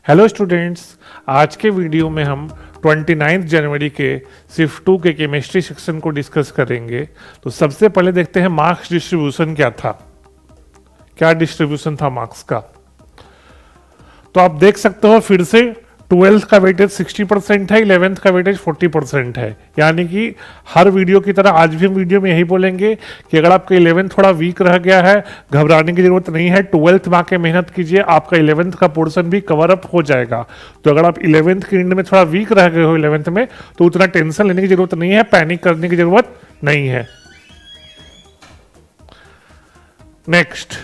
Hello students, आज के video में हम 29 जनवरी के शिफ्ट 2 के केमिस्ट्री सेक्शन को डिस्कस करेंगे। तो सबसे पहले देखते हैं मार्क्स डिस्ट्रीब्यूशन क्या था, क्या डिस्ट्रीब्यूशन था मार्क्स का। तो आप देख सकते हो फिर से 12th का वेटेज 60% है, 11th का वेटेज 40% है। यानी कि हर वीडियो की तरह आज भी हम वीडियो में यही बोलेंगे कि अगर आपका 11th थोड़ा वीक रह गया है, घबराने की जरूरत नहीं है। 12th में आके मेहनत कीजिए, आपका 11th का पोर्शन भी कवर अप हो जाएगा। तो अगर आप 11th के एंड में थोड़ा वीक रह गए हो 11th में, तो उतना टेंशन लेने की जरूरत नहीं है, पैनिक करने की जरूरत नहीं है। नेक्स्ट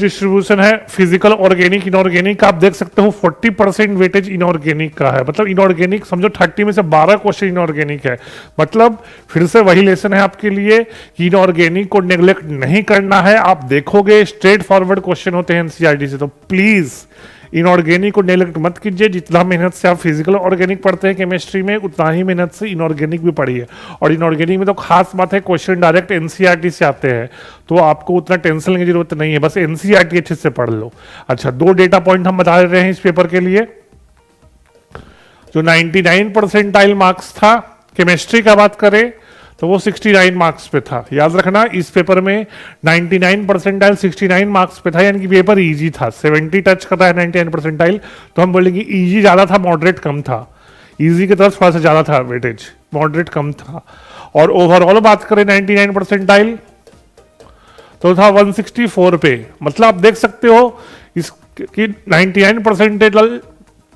डिस्ट्रीब्यूशन है फिजिकल ऑर्गेनिक इनऑर्गेनिक। आप देख सकते हो 40% वेटेज इनऑर्गेनिक का है। मतलब इनऑर्गेनिक समझो 30 में से 12 क्वेश्चन इनऑर्गेनिक है। मतलब फिर से वही लेसन है आपके लिए कि इनऑर्गेनिक को नेग्लेक्ट नहीं करना है। आप देखोगे स्ट्रेट फॉरवर्ड क्वेश्चन होते हैं एनसीईआरटी से, तो प्लीज इनऑर्गेनिक को नेग्लेक्ट मत कीजिए। जितना मेहनत से आप फिजिकल ऑर्गेनिक पढ़ते हैं केमिस्ट्री में, उतना ही मेहनत से इनऑर्गेनिक भी पढ़िए। और इनऑर्गेनिक में तो खास बात है, क्वेश्चन डायरेक्ट एनसीईआरटी से आते हैं, तो आपको उतना टेंशन लेने की जरूरत नहीं है, बस एनसीईआरटी अच्छे से पढ़ लो। अच्छा, 2 डेटा पॉइंट हम बता रहे हैं इस पेपर के लिए। जो 99 परसेंटाइल मार्क्स था केमिस्ट्री का बात करें तो वो 69 मार्क्स पे था। याद रखना, इस पेपर में 99 परसेंटाइल 69 मार्क्स पे था, यानी कि पेपर इजी था। 70 टच करता है 99 परसेंटाइल, तो हम बोलेंगे इजी ज्यादा था, मॉडरेट कम था। इजी की तरफ थोड़ा सा ज्यादा था वेटेज, मॉडरेट कम था। और ओवरऑल बात करें 99 परसेंटाइल तो था 164 पे। मतलब आप देख सकते हो इसकी 99 परसेंटाइल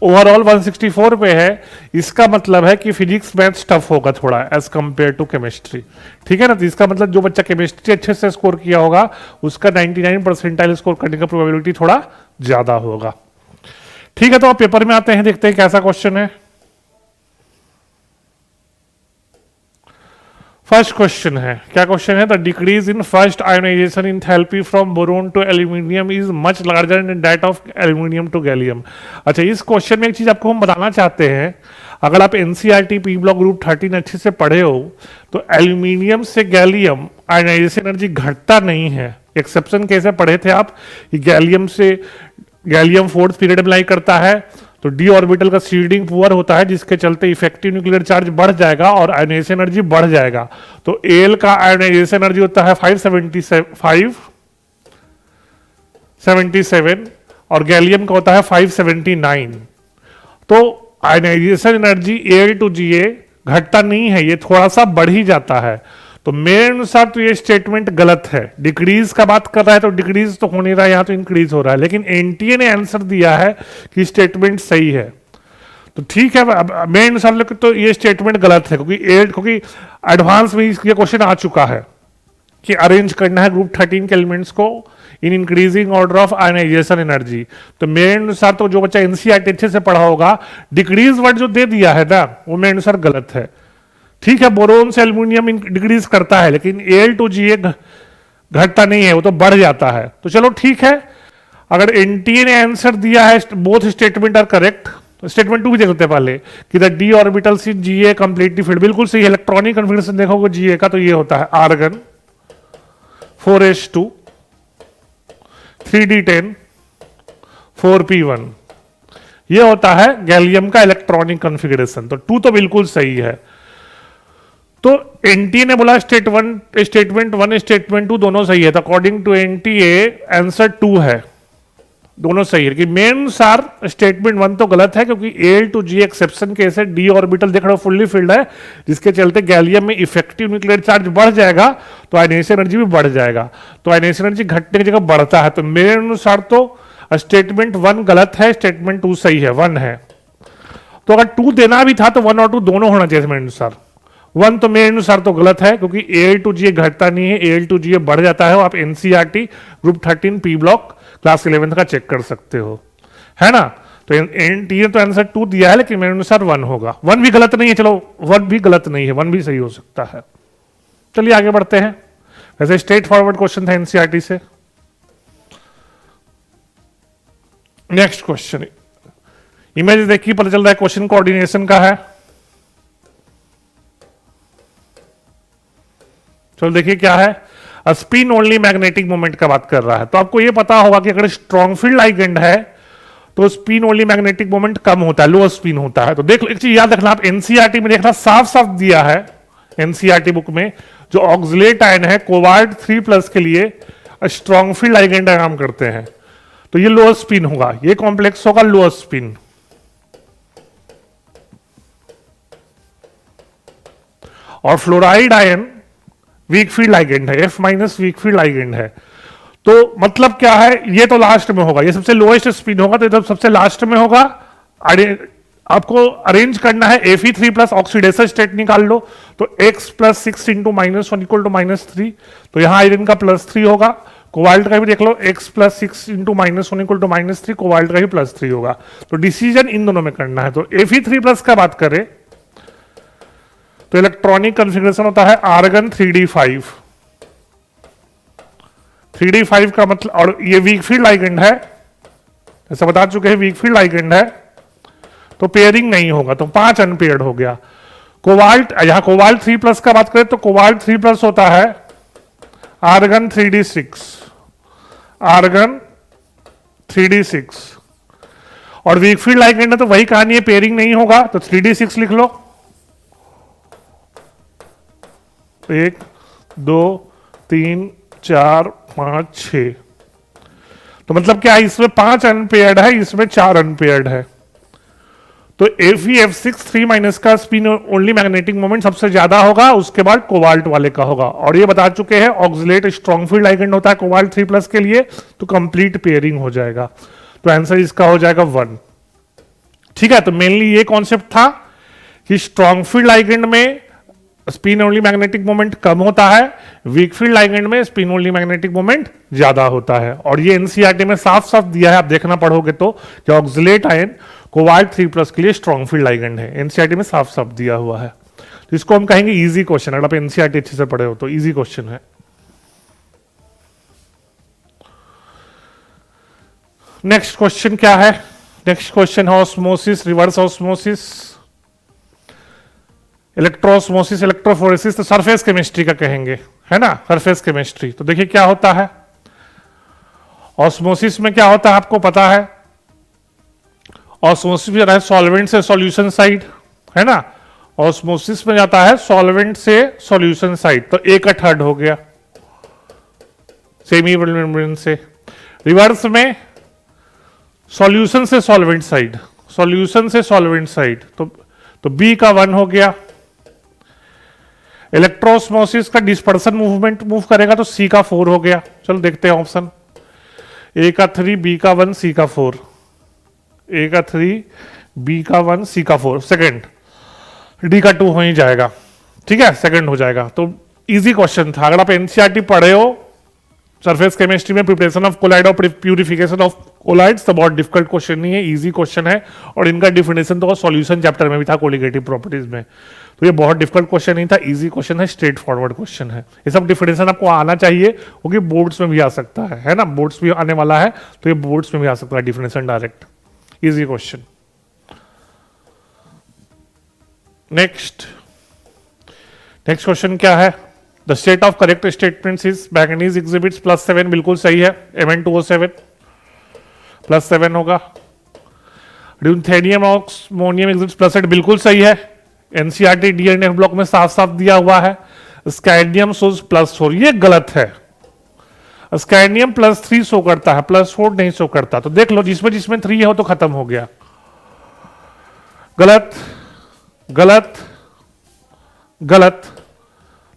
ओवरऑल 164 पे है। इसका मतलब है कि फिजिक्स मैथ्स टफ होगा थोड़ा एज कंपेयर टू केमिस्ट्री। ठीक है ना। तो इसका मतलब जो बच्चा केमिस्ट्री अच्छे से स्कोर किया होगा उसका 99 परसेंटाइल स्कोर करने का प्रोबेबिलिटी थोड़ा ज्यादा होगा। ठीक है, तो आप पेपर में आते हैं, देखते हैं कैसा क्वेश्चन है। फर्स्ट क्वेश्चन है, क्या क्वेश्चन है? The decrease in first ionisation enthalpy from boron to aluminium is much larger than that of aluminium to gallium. अच्छा, इस क्वेश्चन में एक चीज आपको हम बताना चाहते हैं। अगर आप एनसीईआरटी पी ब्लॉक ग्रुप 13 अच्छे से पढ़े हो तो एल्यूमिनियम से गैलियम आयोनाइजेशन एनर्जी घटता नहीं है। एक्सेप्शन कैसे पढ़े थे आप कि गैलियम से गैलियम 4th पीरियड में लाई करता है तो डी ऑर्बिटल का सीडिंग पुअर होता है, जिसके चलते इफेक्टिव न्यूक्लियर चार्ज बढ़ जाएगा और आयोनाइजेशन एनर्जी बढ़ जाएगा। तो एल का आयोनाइजेशन एनर्जी होता है 577 और गैलियम का होता है 579। तो आयोनाइजेशन एनर्जी एल टू जी ए घटता नहीं है, ये थोड़ा सा बढ़ ही जाता है। तो मेरे अनुसार तो ये स्टेटमेंट गलत है। डिक्रीज का बात कर रहा है तो डिक्रीज तो हो नहीं रहा है, यहां तो इंक्रीज हो रहा है। लेकिन एनटीए ने आंसर दिया है कि स्टेटमेंट सही है, तो ठीक है। मेरे अनुसार तो ये स्टेटमेंट गलत है, क्योंकि एडवांस में ये क्वेश्चन आ चुका है कि अरेंज करना है ग्रुप 13 के एलिमेंट्स को in increasing order of ionisation energy. तो मेरे अनुसार तो जो बच्चा एनसीईआरटी अच्छे से पढ़ा होगा, डिक्रीज वर्ड जो दे दिया है ना, वो मेरे अनुसार गलत है। ठीक है, बोरोन से एल्यूमिनियम डिक्रीज करता है, लेकिन एल टू जी ए घटता नहीं है, वो तो बढ़ जाता है। तो चलो ठीक है, अगर एनटीए ने आंसर दिया है बोथ स्टेटमेंट आर करेक्ट, तो स्टेटमेंट 2 भी देख लेते हैं पहले कि the d orbital C G A completely filled. बिल्कुल सही। इलेक्ट्रॉनिक कन्फिग्रेशन देखोगे जीए का तो ये होता है आर्गन 4s2 3d10 4p1, ये होता है गैलियम का इलेक्ट्रॉनिक कन्फिग्रेशन। तो 2 तो बिल्कुल सही है। तो एनटीए ने बोला स्टेटमेंट 1 स्टेटमेंट 2 दोनों सही है। तो अकॉर्डिंग टू एनटीए आंसर 2 है, दोनों सही है। कि मेन अनुसार स्टेटमेंट 1 तो गलत है, क्योंकि एल टू जी एक्सेप्शन के से डी ऑर्बिटल देख रहे हो फुल्ली फिल्ड है, जिसके चलते गैलियम में इफेक्टिव न्यूक्लियर चार्ज बढ़ जाएगा तो आयोनाइजेशन एनर्जी भी बढ़ जाएगा। तो आयोनाइजेशन एनर्जी घटने की जगह बढ़ता है। तो मेरे अनुसार तो स्टेटमेंट 1 गलत है, स्टेटमेंट 2 सही है, 1 है। तो अगर 2 देना भी था तो 1 और 2 दोनों होना चाहिए मेरे अनुसार। 1 तो मेरे अनुसार तो गलत है, क्योंकि एल टू जी घटता नहीं है, एल टू जी बढ़ जाता है। आप NCERT group 13 P block class 11 का चेक कर सकते हो, है ना। तो एनटीए ने तो आंसर 2 दिया है, लेकिन मेरे अनुसार 1 होगा। 1 भी गलत नहीं है, चलो 1 भी गलत नहीं है, 1 भी सही हो सकता है। चलिए आगे बढ़ते हैं। वैसे स्ट्रेट फॉरवर्ड क्वेश्चन था एनसीईआरटी से। नेक्स्ट क्वेश्चन, इमेज देखिए, पता चल रहा है क्वेश्चन कोऑर्डिनेशन का है। चलो देखिए क्या है। स्पिन ओनली मैग्नेटिक मोमेंट का बात कर रहा है। तो आपको यह पता होगा कि अगर स्ट्रॉन्ग फील्ड लाइगेंड है तो स्पिन ओनली मैग्नेटिक मोमेंट कम होता है, लोअर स्पिन होता है। तो देख लो एक चीज याद रखना, आप एनसीईआरटी में देखना साफ साफ दिया है, एनसीईआरटी बुक में जो ऑक्सिलेट आयन है कोबाल्ट 3+ के लिए स्ट्रॉन्ग फील्ड लाइगेंड काम करते हैं, तो ये लोअर स्पिन होगा, ये कॉम्प्लेक्स होगा लोअर स्पिन। और fluoride ion weak field ligand है, F- वीक फील्ड लाइगेंड है। तो मतलब क्या है, ये तो लास्ट में होगा, ये सबसे लोएस्ट स्पिन होगा, तो ये सबसे लास्ट में होगा। आपको अरेंज करना है Fe3+ ऑक्सीडेशन स्टेट निकाल लो, तो x + 6 × -1 = -3, तो यहां आयरन का +3 होगा। कोबाल्ट का भी देख लो, x + 6 × -1 = -3, कोबाल्ट का भी +3 होगा। तो डिसीजन इन दोनों में करना है। तो Fe3+ का बात करें तो इलेक्ट्रॉनिक कॉन्फ़िगरेशन होता है आर्गन 3d5। 3d5 का मतलब, और ये वीक फील्ड लाइगेंड है, ऐसा बता चुके हैं वीक फील्ड लाइगेंड है, तो पेयरिंग नहीं होगा, तो 5 अनपेयर्ड हो गया। कोबाल्ट, यहां कोबाल्ट 3+ का बात करें तो कोबाल्ट 3+ होता है आर्गन 3d6, आर्गन 3d6, और वीक फील्ड लाइगेंड है तो वही कहानी है, पेयरिंग नहीं होगा, तो 3d6 लिख लो। 1 2 3 4 5 6, तो मतलब क्या, इसमें 5 अनपेयर्ड है, इसमें 4 अनपेयर्ड है। तो Fe(F6) 3- का स्पिन ओनली मैग्नेटिक मोमेंट सबसे ज्यादा होगा, उसके बाद कोबाल्ट वाले का होगा। और ये बता चुके हैं ऑक्सिलेट स्ट्रॉन्ग फील्ड लाइगेंड होता है कोबाल्ट 3+ के लिए, तो कंप्लीट पेयरिंग हो जाएगा। तो आंसर इसका हो जाएगा 1। ठीक है, तो मेनली ये कॉन्सेप्ट था कि स्ट्रॉन्ग फील्ड लाइगेंड में स्पिन ओनली मैग्नेटिक मोमेंट कम होता है, वीक फील्ड लाइगेंड में स्पिन ओनली मैग्नेटिक मोमेंट ज्यादा होता है। और ये एनसीईआरटी में साफ साफ दिया है, आप देखना पढ़ोगे तो, कि ऑक्सिलेट आयन कोबाल्ट 3+ के लिए स्ट्रॉन्ग फील्ड लाइगेंड है, एनसीईआरटी में साफ साफ दिया हुआ है। तो इसको हम कहेंगे इजी क्वेश्चन, अगर आप एनसीईआरटी अच्छे से पढ़े हो तो इजी क्वेश्चन है। नेक्स्ट क्वेश्चन क्या है? नेक्स्ट क्वेश्चन है ऑस्मोसिस, रिवर्स ऑस्मोसिस, इलेक्ट्रोस्मोसिस, इलेक्ट्रोफोरेसिस, तो सरफेस केमिस्ट्री का कहेंगे, है ना, सरफेस केमिस्ट्री। तो देखिए क्या होता है ऑस्मोसिस में, क्या होता है आपको पता है, ऑस्मोसिस में जाता है सॉल्वेंट से सॉल्यूशन साइड, है ना, ऑस्मोसिस में जाता है सॉल्वेंट से सॉल्यूशन साइड, तो A का थर्ड हो गया सेमी मेम्ब्रेन से। रिवर्स में सॉल्यूशन से सॉल्वेंट साइड, सॉल्यूशन से सॉल्वेंट साइड, तो B का 1 हो गया। इलेक्ट्रोस्मोसिस का डिस्पर्सन मूवमेंट मूव करेगा तो C का 4 हो गया। चलो देखते हैं ऑप्शन, A का 3, B का 1, C का 4, A का 3, B का 1, C का 4, सेकंड, D का 2 हो ही जाएगा। ठीक है, सेकंड हो जाएगा। तो इजी क्वेश्चन था, अगर आप एनसीईआरटी पढ़े हो सरफेस केमिस्ट्री में, प्रिपरेशन ऑफ कोलाइड और प्यूरिफिकेशन ऑफ कोलाइड्स, तो बहुत डिफिकल्ट क्वेश्चन नहीं है, इजी क्वेश्चन है। और इनका डिफिनेशन तो सॉल्यूशन चैप्टर में भी था, कोलिगेटिव प्रॉपर्टीज में, तो ये बहुत डिफिकल्ट क्वेश्चन नहीं था, इजी क्वेश्चन है, स्ट्रेट फॉरवर्ड क्वेश्चन है। ये सब डिफिनेशन आपको आना चाहिए, क्योंकि बोर्ड्स में भी आ सकता है ना, बोर्ड्स भी आने वाला है, तो ये बोर्ड्स में भी आ सकता है definition direct, easy question. Next question क्या है, the state of correct statements is manganese exhibits +7, बिल्कुल सही है, Mn2O7 +7 होगा। ड्यूथेनियम अमोनियम एग्जिबिट्स +8, बिल्कुल सही है, एनसीईआरटी डीएनएफ ब्लॉक में साफ साफ दिया हुआ है। स्कैंडियम शोज +4, ये गलत है, स्कैंडियम +3 शो करता है, +4 नहीं शो करता। तो देख लो, जिसमें जिसमें 3 हो तो खत्म हो गया, गलत गलत गलत,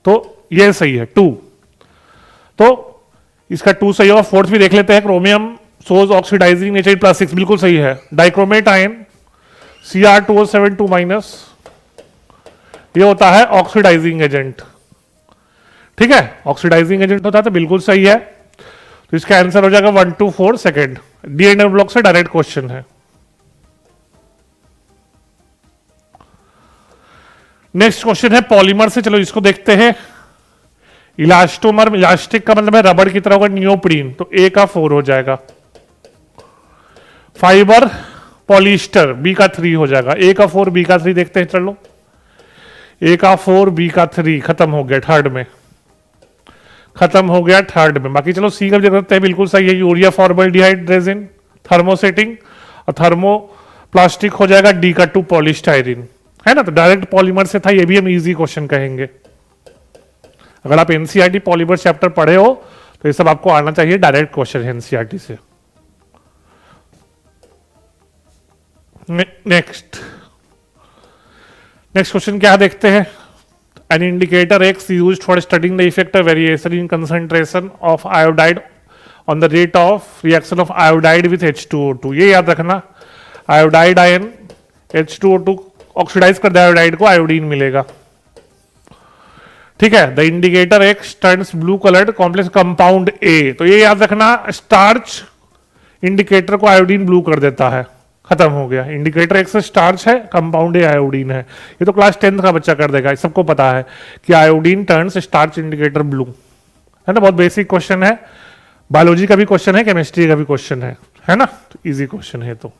तो ये सही है 2, तो इसका 2 सही होगा। फोर्थ भी देख लेते हैं, क्रोमियम शोज ऑक्सीडाइजिंग नेचर +6, बिल्कुल सही है। डाइक्रोमेट आयन Cr2O7 2-, ये होता है ऑक्सीडाइजिंग एजेंट, ठीक है, ऑक्सीडाइजिंग एजेंट होता है, तो बिल्कुल सही है। तो इसका आंसर हो जाएगा 1 2 4, सेकंड, डीएनए ब्लॉक से डायरेक्ट क्वेश्चन है। नेक्स्ट क्वेश्चन है पॉलीमर से, चलो इसको देखते हैं। इलास्टोमर, इलास्टिक का मतलब है रबड़ की तरह होगा, नियोप्रीन, तो A का 4 हो जाएगा। फाइबर पॉलिस्टर, B का 3 हो जाएगा। A का 4, B का 3 देखते हैं, चलो A का 4, B का 3, खत्म हो गया थर्ड में, खत्म हो गया थर्ड में। बाकी चलो C का देखते हैं, बिल्कुल सही है, यूरिया फॉर्मल्डिहाइड रेजिन, थर्मोसेटिंग, और थर्मोप्लास्टिक हो जाएगा डी का 2 पॉलीस्टाइरिन, है ना। तो डायरेक्ट पॉलीमर से था, ये भी हम इजी क्वेश्चन कहेंगे। अगर आप एनसीईआरटी पॉलीमर चैप्टर पढ़े हो तो ये सब आपको आना चाहिए, डायरेक्ट क्वेश्चन है एनसीईआरटी से। नेक्स्ट क्वेश्चन क्या देखते हैं। An indicator x used for studying the effect of variation in concentration of iodide on the rate of reaction of iodide with H2O2। ये याद रखना, आयोडाइड आयन H2O2 ऑक्सीडाइज कर दे iodide को, iodine मिलेगा, ठीक है। The indicator x turns blue coloured complex compound A, तो ये याद रखना स्टार्च इंडिकेटर को आयोडीन ब्लू कर देता है, खत्म हो गया। इंडिकेटर एक्स स्टार्च है, कंपाउंड ए आयोडीन है। ये तो क्लास 10th का बच्चा कर देगा, सबको पता है कि iodine turns starch indicator blue, है ना। बहुत बेसिक क्वेश्चन है, बायोलॉजी का भी क्वेश्चन है, केमिस्ट्री का भी क्वेश्चन है ना। तो इजी क्वेश्चन है। तो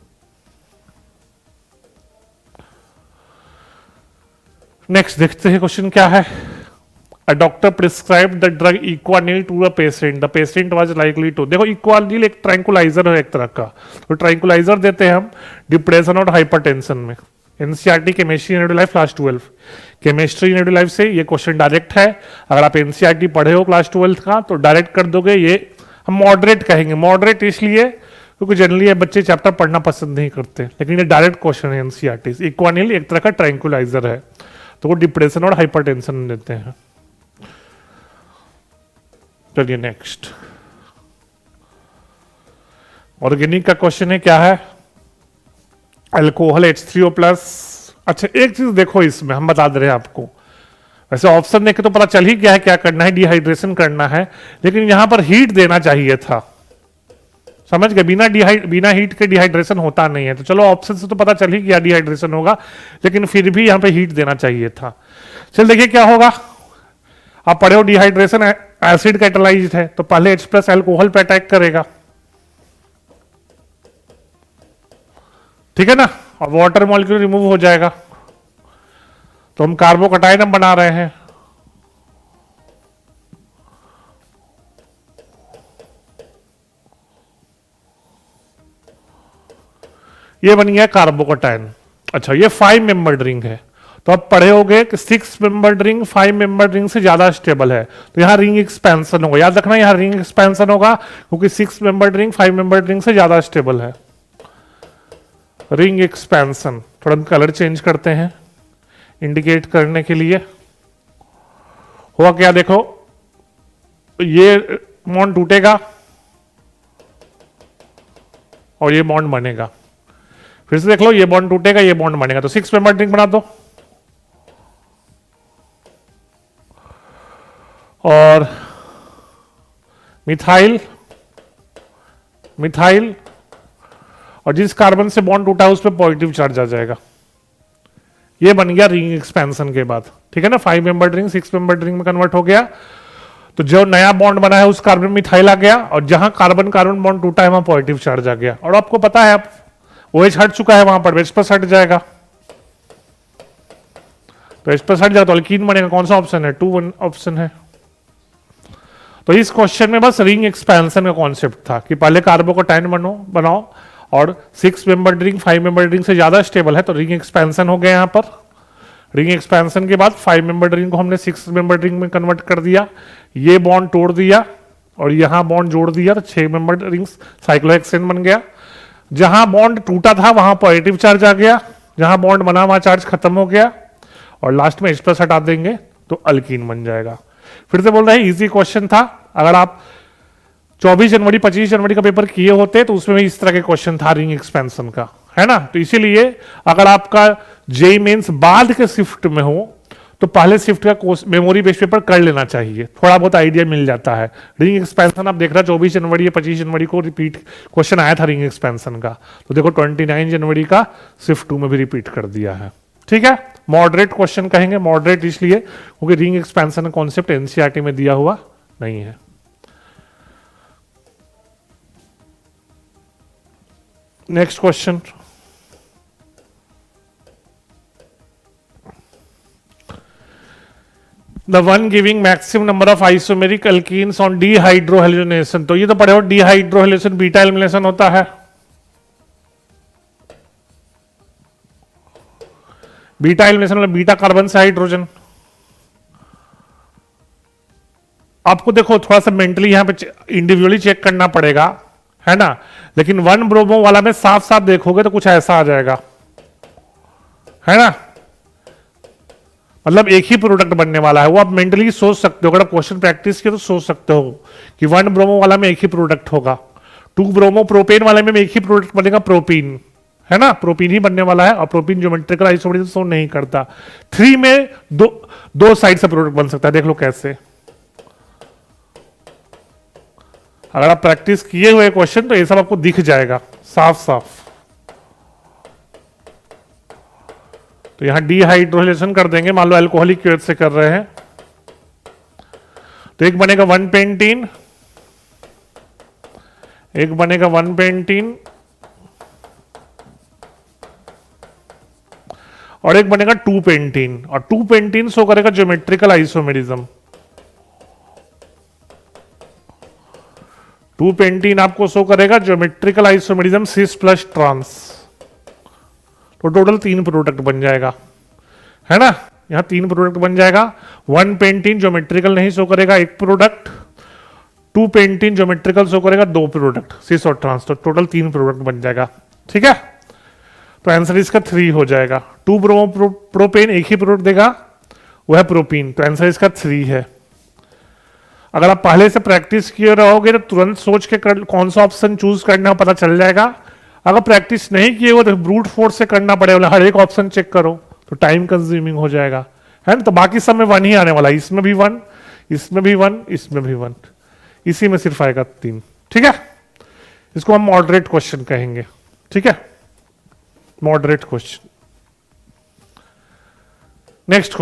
नेक्स्ट देखते हैं क्वेश्चन क्या है। A doctor prescribed the drug Equanil to a patient. The patient was likely to, देखो Equanil एक ट्रैंकुलाइजर है एक तरह का, तो ट्रैंकुलाइजर देते हैं हम डिप्रेशन और हाइपरटेंशन में। NCERT chemistry in life class 12, chemistry in life से ये क्वेश्चन डायरेक्ट है। अगर आप एनसीईआरटी पढ़े हो क्लास 12 का तो डायरेक्ट कर दोगे। ये हम मॉडरेट कहेंगे, मॉडरेट इसलिए क्योंकि जनरली ये बच्चे चैप्टर पढ़ना पसंद नहीं करते, लेकिन ये डायरेक्ट क्वेश्चन है एनसीईआरटी। इक्वानिल एक तरह का ट्रैंकुलाइजर है, तो वो डिप्रेशन और हाइपरटेंशन देते हैं। चलिए नेक्स्ट, ऑर्गेनिक का क्वेश्चन है, क्या है। Alcohol H3O+। अच्छा एक चीज देखो, इसमें हम बता दे रहे हैं आपको, वैसे ऑप्शन देख के तो पता चल ही गया है क्या करना है, डिहाइड्रेशन करना है, लेकिन यहां पर हीट देना चाहिए था, समझ गए। बिना हीट के डिहाइड्रेशन होता नहीं है। तो चलो ऑप्शन से तो पता चल ही गया डिहाइड्रेशन होगा, लेकिन फिर भी यहां पे हीट देना चाहिए था। चल देखिए क्या होगा। आप पढ़े हो डिहाइड्रेशन एसिड कैटालाइज्ड है, तो पहले H+ अल्कोहल पे अटैक करेगा, ठीक है ना, और वाटर मॉलिक्यूल रिमूव हो जाएगा, तो हम कार्बोकटाइन बना रहे हैं। ये बन गया कार्बोकटाइन। अच्छा ये 5 मेंबर्ड रिंग है, तो आप पढ़े होगे कि 6 मेंबर्ड रिंग 5 मेंबर्ड रिंग से ज्यादा स्टेबल है, तो यहां रिंग एक्सपेंशन होगा। याद रखना यहां रिंग एक्सपेंशन होगा, क्योंकि 6 मेंबर्ड रिंग 5 मेंबर्ड रिंग से ज्यादा स्टेबल है। रिंग एक्सपेंशन, थोड़ा कलर चेंज करते हैं इंडिकेट करने के लिए। हुआ क्या देखो, ये बॉन्ड टूटेगा और ये बॉन्ड बनेगा। फिर से देख लो, ये बॉन्ड टूटेगा, ये बॉन्ड बनेगा, तो 6 मेंबर्ड रिंग बना दो। और मिथाइल मिथाइल और जिस कार्बन से बॉन्ड टूटा है उस पर पॉजिटिव चार्ज आ जाएगा। ये बन गया रिंग एक्सपेंशन के बाद, ठीक है ना। 5 मेंबर्ड रिंग 6 मेंबर्ड रिंग में कन्वर्ट हो गया, तो जो नया बॉन्ड बना है उस कार्बन में मिथाइल आ गया, और जहां कार्बन कार्बन बॉन्ड टूटा है वहां पॉजिटिव चार्ज आ गया। और आपको पता है आप OH हट चुका है, वहां पर H+ हट जाएगा, तो H+ हट जाएगा तो अल्कीन बनेगा। कौन सा ऑप्शन है, 2 ऑप्शन है। तो इस क्वेश्चन में बस रिंग एक्सपेंशन का कॉन्सेप्ट था कि पहले कार्बोकटाइन बनाओ और 6 मेंबर्ड रिंग 5 मेंबर्ड रिंग से ज्यादा स्टेबल है, तो रिंग एक्सपेंशन हो गया। यहां पर रिंग एक्सपेंशन के बाद 5 मेंबर्ड रिंग को हमने 6 मेंबर्ड रिंग में कन्वर्ट कर दिया, ये बॉन्ड तोड़ दिया और यहां बॉन्ड जोड़ दिया, तो 6 मेंबर्ड रिंग्स साइक्लोहेक्सेन बन गया। जहां बॉन्ड टूटा था वहां पॉजिटिव चार्ज आ गया, जहां बॉन्ड बना वहां चार्ज खत्म हो गया, और लास्ट में H+ हटा देंगे तो अल्कीन बन जाएगा। फिर से बोल रहे हैं इजी क्वेश्चन था। अगर आप 24 जनवरी 25 जनवरी का पेपर किए होते तो उसमें भी इस तरह के क्वेश्चन था रिंग एक्सपेंशन का, है ना। तो इसीलिए अगर आपका जेईई मेंस बाद के शिफ्ट में हो तो पहले शिफ्ट का मेमोरी बेस्ड पेपर कर लेना चाहिए, थोड़ा बहुत आइडिया मिल जाता है। रिंग एक्सपेंशन आप देख रहे 24 जनवरी या 25 जनवरी को रिपीट क्वेश्चन आया था रिंग एक्सपेंशन का, तो देखो 29 जनवरी का शिफ्ट 2 में भी रिपीट कर दिया है, ठीक है। मॉडरेट क्वेश्चन कहेंगे, मॉडरेट इसलिए क्योंकि रिंग एक्सपेंशन का कॉन्सेप्ट एनसीईआरटी में दिया हुआ नहीं है। Next question, the one giving maximum number of isomeric alkenes on dehydrohalogenation. तो ये तो पढ़े हो, डीहाइड्रोहेलोनेशन बीटा एलिमिनेशन होता है, बीटा एलिमिनेशन मतलब बीटा कार्बन से हाइड्रोजन। आपको देखो थोड़ा सा मेंटली यहां पे इंडिविजुअली चेक करना पड़ेगा, है ना, लेकिन वन ब्रोमो वाला में साफ साफ देखोगे तो कुछ ऐसा आ जाएगा, है ना, मतलब एक ही प्रोडक्ट बनने वाला है। वो आप मेंटली सोच सकते हो, अगर आप क्वेश्चन प्रैक्टिस किए तो सोच सकते हो कि वन ब्रोमो वाला में एक ही प्रोडक्ट होगा, टू ब्रोमो प्रोपेन वाले में एक ही प्रोडक्ट बनेगा, प्रोपीन, है ना, प्रोपीन ही बनने वाला है, और प्रोपीन ज्योमेट्रिकल आइसोमरिज्म नहीं करता। थ्री में दो साइड से प्रोडक्ट बन सकता है, देख लो कैसे। अगर आप प्रैक्टिस किए हुए क्वेश्चन तो ये सब आपको दिख जाएगा साफ साफ। तो यहां डिहाइड्रोजनेशन कर देंगे, मान लो अल्कोहलिक केस से कर रहे हैं, तो एक बनेगा वन पेंटीन, एक बनेगा वन पेंटीन, और एक बनेगा टू पेंटीन, और टू पेंटीन शो करेगा ज्योमेट्रिकल आइसोमेरिज्म। टू पेंटीन आपको शो करेगा geometrical isomerism cis plus trans. तो टोटल 3 प्रोडक्ट बन जाएगा, है ना, यहां 3 प्रोडक्ट बन जाएगा। वन पेंटीन ज्योमेट्रिकल नहीं शो करेगा, एक product, two pentene geometrical show करेगा, 2 प्रोडक्ट सिस और ट्रांस, तो टोटल 3 प्रोडक्ट बन जाएगा, ठीक है। तो आंसर इसका 3 हो जाएगा। टू ब्रोमो प्रोपेन एक ही प्रोडक्ट देगा, वह है प्रोपीन, तो आंसर इसका 3 है। अगर आप पहले से प्रैक्टिस किए रहोगे तो तुरंत सोच के कौन सा ऑप्शन चूज करना पता चल जाएगा। अगर प्रैक्टिस नहीं किए हो तो ब्रूट फोर्स से करना पड़ेगा, हर एक ऑप्शन चेक करो तो टाइम कंज्यूमिंग हो जाएगा, है ना। तो बाकी सब में 1 ही आने वाला है, इसमें भी 1, इसमें भी 1, इसमें भी 1, इसी में सिर्फ आएगा 3, ठीक है। इसको हम मॉडरेट क्वेश्चन कहेंगे, ठीक है, मॉडरेट क्वेश्चन। नेक्स्ट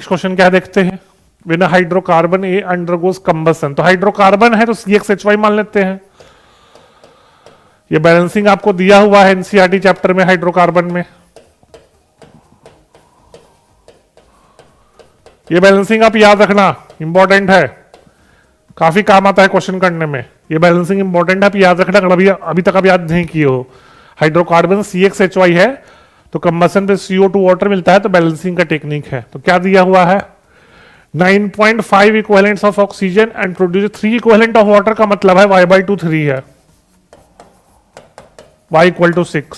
क्वेश्चन क्या देखते हैं। बिना हाइड्रोकार्बन ए अंडरगोस कंबसन, तो हाइड्रोकार्बन है तो CXHY मान लेते हैं। ये बैलेंसिंग आपको दिया हुआ है एनसीईआरटी चैप्टर में हाइड्रोकार्बन में। ये बैलेंसिंग आप याद रखना, इंपॉर्टेंट है, काफी काम आता है क्वेश्चन करने में। ये बैलेंसिंग इंपॉर्टेंट है, आप याद रखना, अगर अभी तक आप याद नहीं किए हो। हाइड्रोकार्बन CXHY है तो कंबसन पे CO2 वाटर मिलता है, तो बैलेंसिंग का टेक्निक है। तो क्या दिया हुआ है, 9.5 equivalents of oxygen and produce 3 equivalent of water, का मतलब है y/2 3 है, y = 6,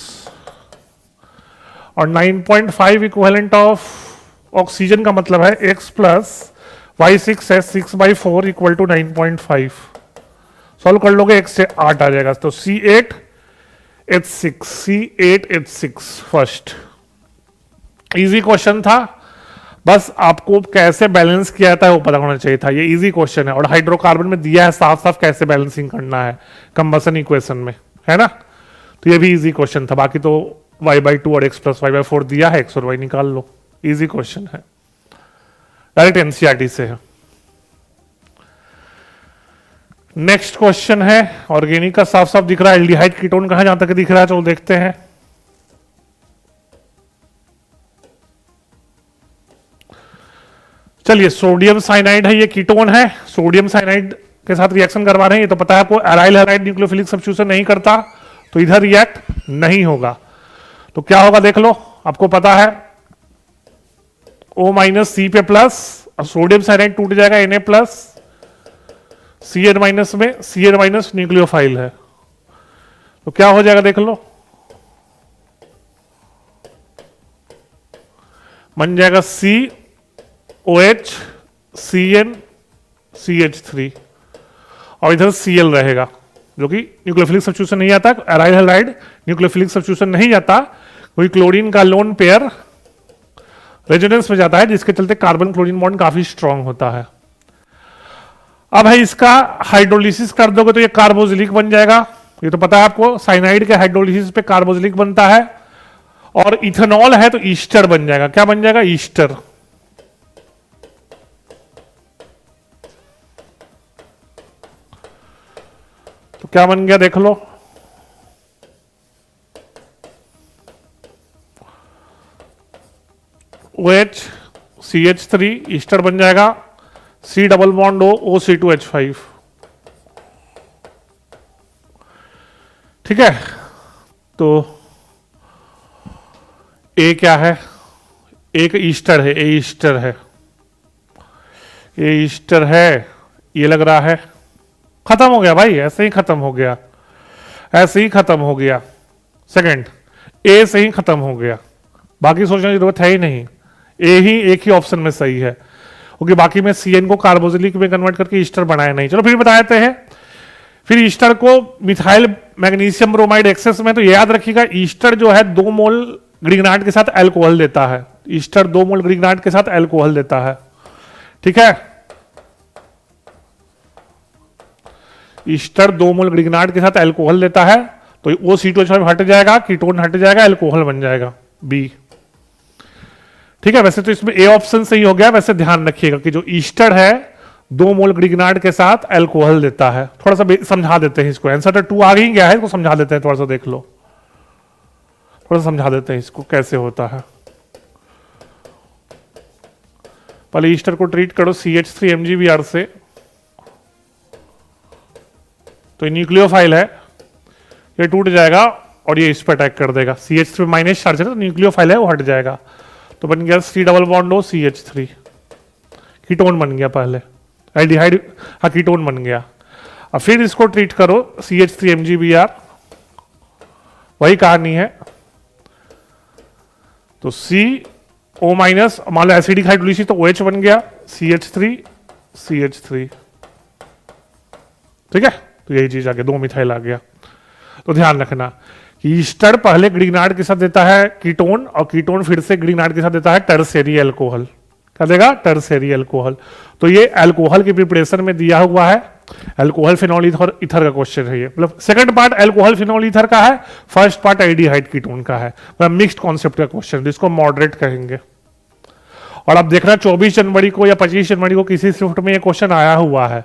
और 9.5 इक्विवेलेंट ऑफ ऑक्सीजन का मतलब है x प्लस y6 है, 6/4 = 9.5। सॉल्व कर लोगे x से 8 आ जाएगा, तो C8H6 फर्स्ट। इजी क्वेश्चन था, बस आपको कैसे बैलेंस किया जाता है वो पता होना चाहिए था। ये इजी क्वेश्चन है, और हाइड्रोकार्बन में दिया है साफ साफ कैसे बैलेंसिंग करना है कंबसन इक्वेशन में, है ना। तो ये भी इजी क्वेश्चन था। बाकी तो y/2 और x प्लस y/4 दिया है, x और y निकाल लो, इजी क्वेश्चन है, डायरेक्ट एनसीईआरटी से है। नेक्स्ट क्वेश्चन है, ऑर्गेनिक का साफ साफ दिख रहा है, एल्डिहाइड कीटोन कहां जहां तक दिख रहा है, चलो देखते हैं। चलिए, सोडियम साइनाइड है, ये कीटोन है, सोडियम साइनाइड के साथ रिएक्शन करवा रहे हैं, ये तो पता है आपको। एराइल हैलाइड न्यूक्लियोफिलिक सब्स्टिट्यूशन नहीं करता, तो इधर रिएक्ट नहीं होगा। तो क्या होगा देख लो, आपको पता है O- C पे प्लस, सोडियम साइनाइड टूट जाएगा Na+, Cn- में Cn- न्यूक्लियोफाइल है, तो क्या हो जाएगा देख लो, बन जाएगा COH Cn CH3, और इधर Cl रहेगा, जो कि न्यूक्लियोफिलिक सब्स्टिट्यूशन नहीं आता। एराइल हैलाइड न्यूक्लियोफिलिक सब्स्टिट्यूशन नहीं जाता, कोई क्लोरीन का लोन पेयर रेजोनेंस में जाता है, जिसके चलते कार्बन क्लोरीन बॉन्ड काफी स्ट्रांग होता है। अब है इसका हाइड्रोलिसिस कर दोगे तो ये कार्बोजिलिक बन जाएगा, ये तो पता है आपको, साइनाइड के हाइड्रोलिसिस पे कार्बोजिलिक बनता है। और इथेनॉल है तो ईस्टर बन जाएगा, क्या बन जाएगा, ईस्टर। तो क्या बन गया देख लो, OH CH3 ईस्टर बन जाएगा, C double bond O C2H5, ठीक है। तो A क्या है, एक ईस्टर है, ए ईस्टर है, ए ईस्टर है, ये लग रहा है। खत्म हो गया भाई, ऐसे ही खत्म हो गया, ऐसे ही खत्म हो गया। सेकंड, ए से ही खत्म हो गया, बाकी सोचने की जरूरत है ही नहीं, ए ही एक ही ऑप्शन में सही है। ओके, बाकी में CN को कार्बोजिलिक में कन्वर्ट करके ईस्टर बनाया नहीं। चलो फिर बता देते हैं। फिर ईस्टर को मिथाइल मैग्नीशियम ब्रोमाइड एक्सेस में, तो याद रखिएगा ईस्टर जो है 2 मोल ग्रिग्नाइट के साथ अल्कोहल देता है। ईस्टर 2 मोल ग्रिग्नाइट के साथ अल्कोहल देता है, ठीक है। ईस्टर 2 मोल ग्रिग्नाइट के साथ अल्कोहल देता है, तो वो C2H5 हट जाएगा, कीटोन हट जाएगा, अल्कोहल बन जाएगा, बी। ठीक है, वैसे तो इसमें ए ऑप्शन सही हो गया। वैसे ध्यान रखिएगा कि जो ईस्टर है 2 मोल ग्रिग्नाइट के साथ अल्कोहल देता है। थोड़ा सा समझा देते हैं इसको, आंसर तो 2 आ ही गया है, इसको समझा देते हैं, थोड़ा सा देख लो, थोड़ा सा समझा देते हैं इसको कैसे होता है। पहले ईस्टर को ट्रीट करो CH3 MgBr से, तो न्यूक्लियोफाइल है, ये टूट जाएगा और ये इस पर अटैक कर देगा। CH3 माइनस चार्ज है तो न्यूक्लियोफाइल है, वो हट जाएगा, तो बन गया C double bond O CH3, ketone बन गया पहले, एल्डिहाइड, हाँ कीटोन बन गया। अब फिर इसको ट्रीट करो CH3 MgBr, वही कहानी है, तो CO माइनस, मान लो एसिडिक हाइड्रोलिसिस तो OH बन गया, CH3, ठीक है। तो यही चीज आ गया, 2 मिथाइल आ गया। तो ध्यान रखना कि ईस्टर पहले ग्रिग्नाइट के साथ देता है कीटोन, और कीटोन फिर से ग्रिग्नाइट के साथ देता है टर्शियरी अल्कोहल। क्या देगा? Tertiary alcohol. तो ये अल्कोहल की प्रिपरेशन में दिया हुआ है, अल्कोहल फिनॉल ईथर का क्वेश्चन है ये। मतलब second part alcohol phenol ether का है, फर्स्ट पार्ट एल्डिहाइड कीटोन का है। मतलब मिक्स्ड कॉन्सेप्ट का क्वेश्चन, जिसको मॉडरेट कहेंगे। और अब देखना 24 जनवरी को या 25 जनवरी को किसी शिफ्ट में ये क्वेश्चन आया हुआ है,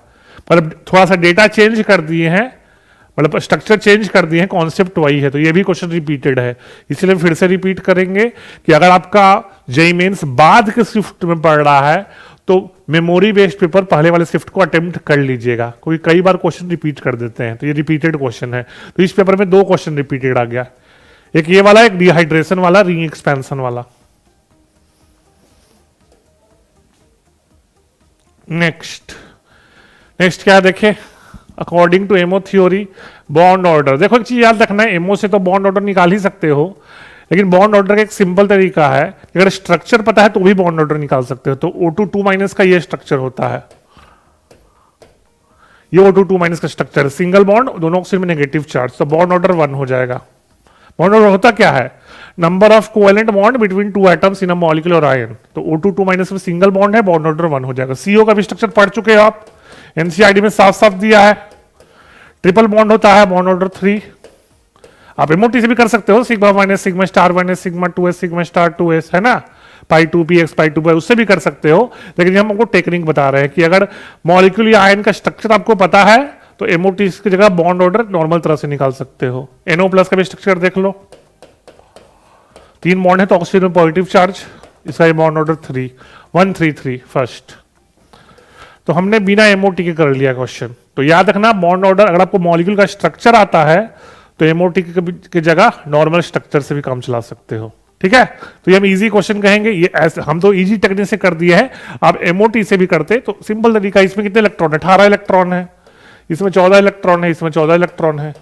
मतलब थोड़ा सा डेटा चेंज कर दिए हैं, मतलब स्ट्रक्चर चेंज कर दिए हैं, कॉन्सेप्ट वही है। तो ये भी क्वेश्चन रिपीटेड है, इसलिए फिर से रिपीट करेंगे कि अगर आपका जेईई मेंस बाद के शिफ्ट में पढ़ रहा है तो मेमोरी बेस्ड पेपर पहले वाले शिफ्ट को अटेम्प्ट कर लीजिएगा, क्योंकि कई बार क्वेश्चन रिपीट कर देते हैं। तो ये रिपीटेड क्वेश्चन है, तो इस पेपर में 2 क्वेश्चन रिपीटेड आ गया, एक ये वाला, एक डिहाइड्रेशन वाला, री एक्सपेंशन वाला। नेक्स्ट क्या देखें, according to MO theory bond order. देखो एक चीज याद रखना है, एमओ से तो बॉन्ड ऑर्डर निकाल ही सकते हो, लेकिन बॉन्ड ऑर्डर का एक सिंपल तरीका है, अगर स्ट्रक्चर पता है तो भी बॉन्ड ऑर्डर निकाल सकते हो। तो O2 2 माइनस का ये स्ट्रक्चर होता है, ये O2 2 माइनस का स्ट्रक्चर, सिंगल बॉन्ड, दोनों ऑक्सीजन में नेगेटिव चार्ज, तो बॉन्ड ऑर्डर 1 हो जाएगा। बॉन्ड ऑर्डर होता क्या है? Number of covalent bond between 2 atoms in a molecule और आयन। तो O2 2 माइनस में सिंगल बॉन्ड है, बॉन्ड ऑर्डर 1 हो जाएगा। CO का भी स्ट्रक्चर पढ़ चुके हो आप, एनसीईआरटी में साफ साफ दिया है, ट्रिपल बॉन्ड होता है, बॉन्ड ऑर्डर 3। आप एमओटी से भी कर सकते हो, sigma minus sigma star minus sigma 2s sigma star 2s, है ना, पाई 2px पाई 2p, उससे भी कर सकते हो। लेकिन हम आपको टेक्निक बता रहे हैं कि अगर मॉलिक्यूल या आयन का स्ट्रक्चर आपको पता है तो एमओटी की जगह बॉन्ड ऑर्डर नॉर्मल तरह से निकाल सकते हो। NO प्लस का भी स्ट्रक्चर देख लो, 3 बॉन्ड है तो ऑक्सीजन में पॉजिटिव चार्ज, इसका बॉन्ड ऑर्डर 3 1 3 3 फर्स्ट। तो हमने बिना एमओटी के कर लिया क्वेश्चन। तो याद रखना बॉन्ड ऑर्डर, अगर आपको मॉलिक्यूल का स्ट्रक्चर आता है तो एमओटी की जगह नॉर्मल स्ट्रक्चर से भी काम चला सकते हो, ठीक है। तो ये हम इजी क्वेश्चन कहेंगे, ये ऐसे हम तो इजी टेक्निक से कर दिया है। आप एमओटी से भी करते तो सिंपल तरीका, इसमें कितने इलेक्ट्रॉन है? 18 इलेक्ट्रॉन है, इसमें 14 इलेक्ट्रॉन है, इसमें 14 इलेक्ट्रॉन है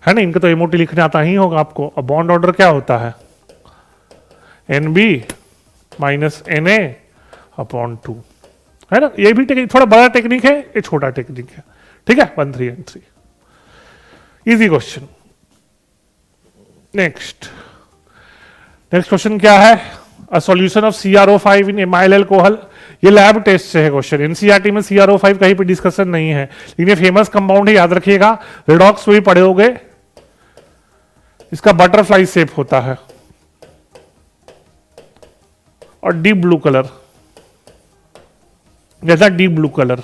ना, इनका तो एमओटी लिखने आता ही होगा आपको। अब बॉन्ड ऑर्डर क्या होता है? NB माइनस NA अपॉन 2, है ना। ये भी टेक्निक थोड़ा बड़ा टेक्निक है, ये छोटा टेक्निक है, ठीक है। 1 3 and 3 easy question. Next question क्या है? A solution of CrO5 in amyl alcohol. ये लैब टेस्ट से है क्वेश्चन, एनसीईआरटी में CrO5 कहीं पे डिस्कशन नहीं है, लेकिन ये फेमस कंपाउंड है, याद रखिएगा। रेडॉक्स भी पढ़े होगे, इसका बटरफ्लाई शेप होता है और डीप ब्लू कलर, जैसा डीप ब्लू कलर,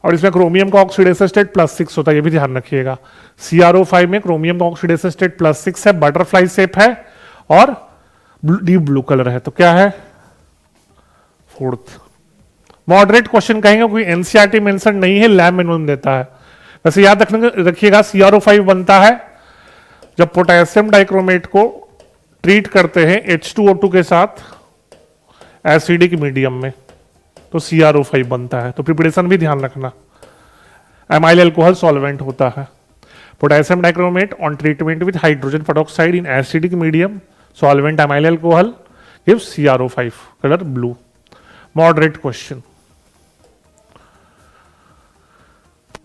और इसमें क्रोमियम का ऑक्सीडेशन स्टेट +6 होता है, ये भी ध्यान रखिएगा। CrO5 में क्रोमियम का ऑक्सीडेशन स्टेट +6 है, बटरफ्लाई शेप है और डीप ब्लू कलर है। तो क्या है? 4th मॉडरेट क्वेश्चन कहेंगे, क्योंकि एनसीईआरटी मेंशन नहीं है, लैब मैनुअल देता है। वैसे याद रखिएगा CrO5 बनता है जब पोटेशियम डाइक्रोमेट को ट्रीट करते हैं H2O2 के साथ एसिडिक मीडियम में, तो CrO5 बनता है। तो प्रिपरेशन भी ध्यान रखना। एमाइल अल्कोहल सॉल्वेंट होता है। Potassium dichromate on treatment with hydrogen peroxide in acidic medium, solvent amyl alcohol gives CrO5, colour blue. Moderate question.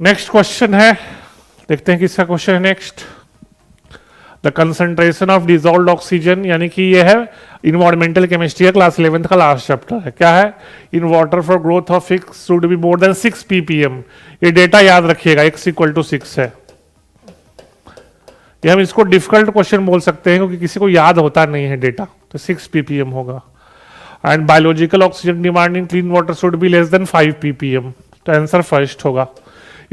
Next question है, देखते हैं किसका क्वेश्चन है next. The concentration of dissolved oxygen, यानी कि ये है इन्वायरमेंटल केमिस्ट्री है, क्लास 11th का लास्ट चैप्टर है। क्या है? In water for growth of X should be more than 6 ppm। ये डेटा याद रखिएगा, X = 6 है। ये हम इसको डिफिकल्ट क्वेश्चन बोल सकते हैं क्योंकि किसी को याद होता नहीं है डेटा, तो 6 ppm होगा। And biological oxygen demand in clean water should be less than 5 ppm, तो आंसर फर्स्ट होगा।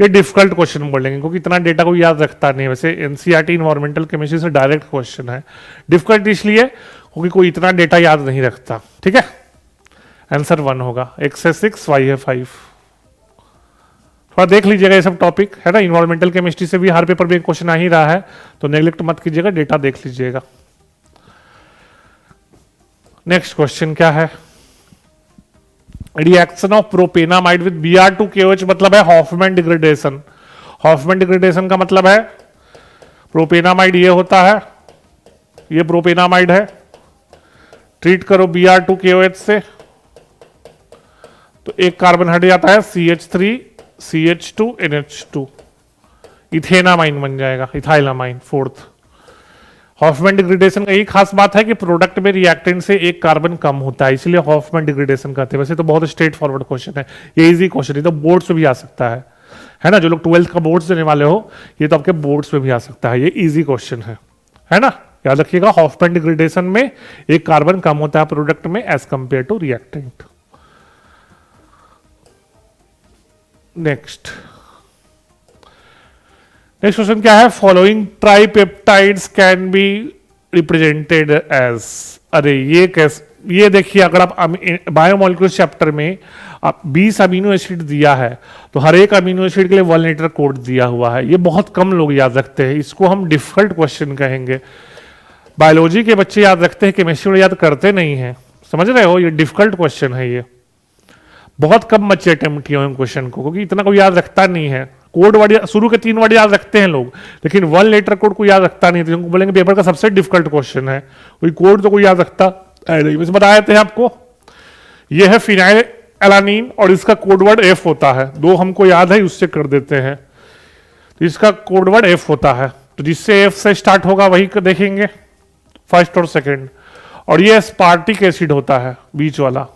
ये डिफिकल्ट क्वेश्चन बोलेंगे क्योंकि इतना डेटा को याद रखता नहीं है। वैसे एनसीईआरटी इन्वायरमेंटल केमिस्ट्री से डायरेक्ट क्वेश्चन है। डिफिकल्ट इसलिए क्योंकि कोई इतना डेटा याद नहीं रखता। ठीक है, आंसर 1 होगा। X है 6, Y है 5। थोड़ा देख लीजिएगा ये सब टॉपिक है ना, इन्वायरमेंटल केमिस्ट्री से भी हर पेपर में क्वेश्चन आ ही रहा है, तो नेग्लेक्ट मत कीजिएगा, डेटा देख लीजिएगा। नेक्स्ट क्वेश्चन क्या है? रिएक्शन ऑफ प्रोपेनामाइड विद Br2KOH मतलब है हॉफमैन डिग्रेडेशन। हॉफमैन डिग्रेडेशन का मतलब है प्रोपेनामाइड ये होता है, ये प्रोपेनामाइड है, ट्रीट करो Br2KOH से तो एक कार्बन हट जाता है CH3 CH2 NH2, इथेनामाइन बन जाएगा, इथाइलामाइन 4th। हॉफमैन डिग्रेडेशन का यही खास बात है कि प्रोडक्ट में रिएक्टेंट से एक कार्बन कम होता है, इसलिए हॉफमैन डिग्रेडेशन कहते हैं। वैसे तो बहुत स्ट्रेट फॉरवर्ड क्वेश्चन है, ये इजी क्वेश्चन है, तो बोर्ड्स में भी आ सकता है ना। जो लोग 12th का बोर्ड्स देने वाले हो, ये तो आपके बोर्ड्स में भी आ सकता है, ये इजी क्वेश्चन है ना। याद रखिएगा, हॉफमैन डिग्रेडेशन में एक कार्बन कम होता है प्रोडक्ट में as compare to reactant. Next question क्या है? Following tripeptides can be represented as. अरे ये देखिए, अगर आप बायोमोलिक्यूल्स चैप्टर में आप 20 अमीनो एसिड दिया है तो हर एक अमीनो एसिड के लिए 1 लेटर कोड दिया हुआ है। ये बहुत कम लोग याद रखते हैं, इसको हम डिफिकल्ट क्वेश्चन कहेंगे। बायोलॉजी के बच्चे याद रखते हैं, केमिस्ट्री में याद करते नहीं है, समझ रहे हो? ये डिफिकल्ट क्वेश्चन है, ये बहुत कम बच्चे अटेम्प्ट किए हैं क्वेश्चन को, क्योंकि इतना कोई याद रखता नहीं है। कोड वर्ड शुरू के 3 वर्ड याद रखते हैं लोग, लेकिन 1 लेटर कोड को याद रखता नहीं, तो उनको बोलेंगे पेपर का सबसे डिफिकल्ट क्वेश्चन है। कोई कोड तो कोई याद रखता है नहीं। वैसे बताए थे आपको, ये है फिनाइल एलानीन और इसका कोड वर्ड F होता है। 2 हमको याद है, उससे कर देते हैं। तो इसका कोड वर्ड F होता है, तो जिससे F से स्टार्ट होगा वही देखेंगे, फर्स्ट और सेकेंड। और ये स्पार्टिक एसिड होता है बीच वाला,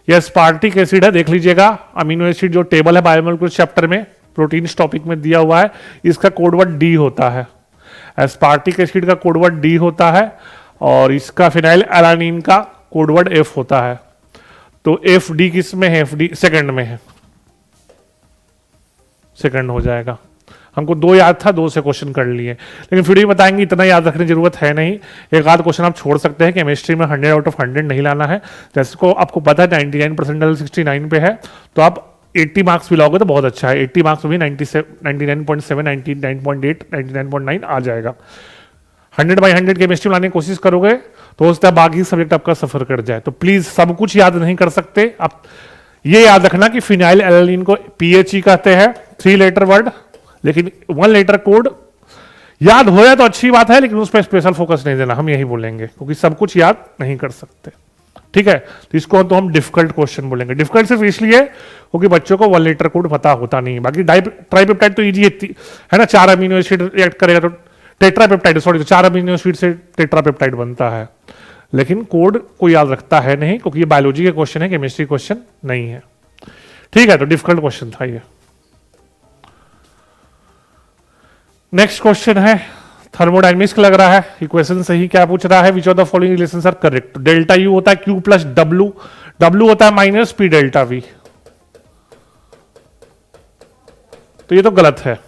यह स्पार्टिक एसिड है, देख लीजिएगा। अमीनो एसिड जो टेबल है बायोमोलिक्यूल्स चैप्टर में, प्रोटीन्स टॉपिक में दिया हुआ है, इसका कोड वर्ड D होता है। एस्पार्टिक एसिड का कोड वर्ड D होता है और इसका फिनाइल एलानीन का कोड वर्ड F होता है। तो FD किस में है? FD सेकंड में है, सेकंड हो जाएगा। हमको 2 याद था, 2 से क्वेश्चन कर लिए, लेकिन फिर भी बताएंगे, इतना याद रखने की जरूरत है नहीं। एक आध क्वेश्चन आप छोड़ सकते हैं, केमिस्ट्री में 100 आउट ऑफ 100 नहीं लाना है। जैसे को आपको पता है 99% 69 पे है, तो आप 80 मार्क्स भी लाओगे तो बहुत अच्छा है। 80 मार्क्स में भी 99.7, 99.8, 99.9 आ जाएगा। 100/100 केमिस्ट्री लाने की कोशिश करोगे तो हो सकता है बाकी सब्जेक्ट आपका सफर कर जाए। तो प्लीज सब कुछ याद नहीं कर सकते आप, ये याद रखना कि फिनाइल एलानीन को PHE कहते हैं, 3 लेटर वर्ड, लेकिन 1 लेटर कोड याद हो जाए तो अच्छी बात है, लेकिन उस पर स्पेशल फोकस नहीं देना, हम यही बोलेंगे, क्योंकि सब कुछ याद नहीं कर सकते। ठीक है, तो इसको तो हम डिफिकल्ट क्वेश्चन बोलेंगे। डिफिकल्ट सिर्फ इसलिए क्योंकि बच्चों को 1 लेटर कोड पता होता नहीं है। बाकी ट्राइपेप्टाइड तो इजी है ना, 4 अमीनो एसिड रिएक्ट करेगा तो टेट्रापेप्टाइड, सॉरी, तो 4 अमीनो एसिड से टेट्रापेप्टाइड बनता है, लेकिन कोड को याद रखता है नहीं, क्योंकि ये बायोलॉजी के क्वेश्चन है, केमिस्ट्री क्वेश्चन नहीं है। ठीक है, तो डिफिकल्ट क्वेश्चन था ये। नेक्स्ट क्वेश्चन है थर्मोडायनेमिक्स लग रहा है, इक्वेशन सही क्या पूछ रहा है? Which of the following relations are correct? Delta U होता है Q प्लस W, W होता है माइनस P डेल्टा V, तो ये तो गलत है,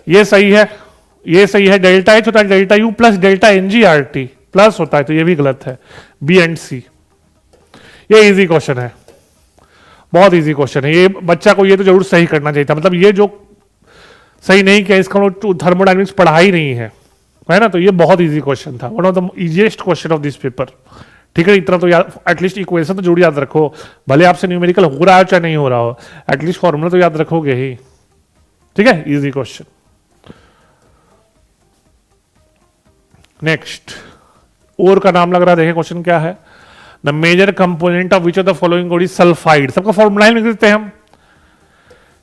ये सही है, ये सही है। डेल्टा H होता है delta U plus delta NGRT, plus होता है, तो ये भी गलत है, B एंड C। ये इजी क्वेश्चन है, बहुत इजी क्वेश्चन है, ये बच्चा को ये तो जरूर सही करना चाहिए था। मतलब ये जो सही नहीं किया, इसका थर्मोडायनेमिक्स पढ़ा ही नहीं है ना, तो ये बहुत इजी क्वेश्चन था, one of the easiest question of this paper. ठीक है, इतना तो याद, एटलीस्ट इक्वेशन तो जरूर याद रखो, भले आपसे न्यूमेरिकल हो रहा हो चाहे नहीं हो रहा हो, एटलीस्ट फॉर्मूला तो याद रखोगे ही। ठीक है, इजी क्वेश्चन। नेक्स्ट, और का नाम लग रहा है, देखें क्वेश्चन क्या है। The major component of which of the following is sulphide. सबका फॉर्मूला लिख देते हैं हम।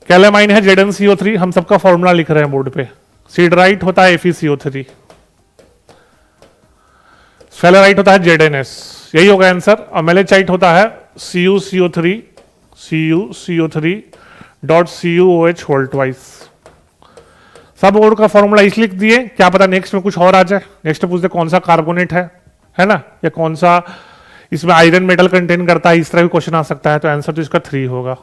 कैलेमाइन है ZnCO3, हम सबका फॉर्मूला लिख रहे हैं बोर्ड पे। सीडराइट होता है FeCO3, स्फेलेराइट होता है ZnS, यही होगा आंसर। और मेलेचाइट होता है CuCO3 dot CuOH whole twice. सब और का फॉर्मूला इसलिए लिख दिए, क्या पता नेक्स्ट में कुछ और आ जाए। नेक्स्ट पूछते कौन सा कार्बोनेट है ना, या कौन सा इसमें आयरन मेटल कंटेन करता है, इस तरह भी क्वेश्चन आ सकता है। तो आंसर तो इसका 3 होगा।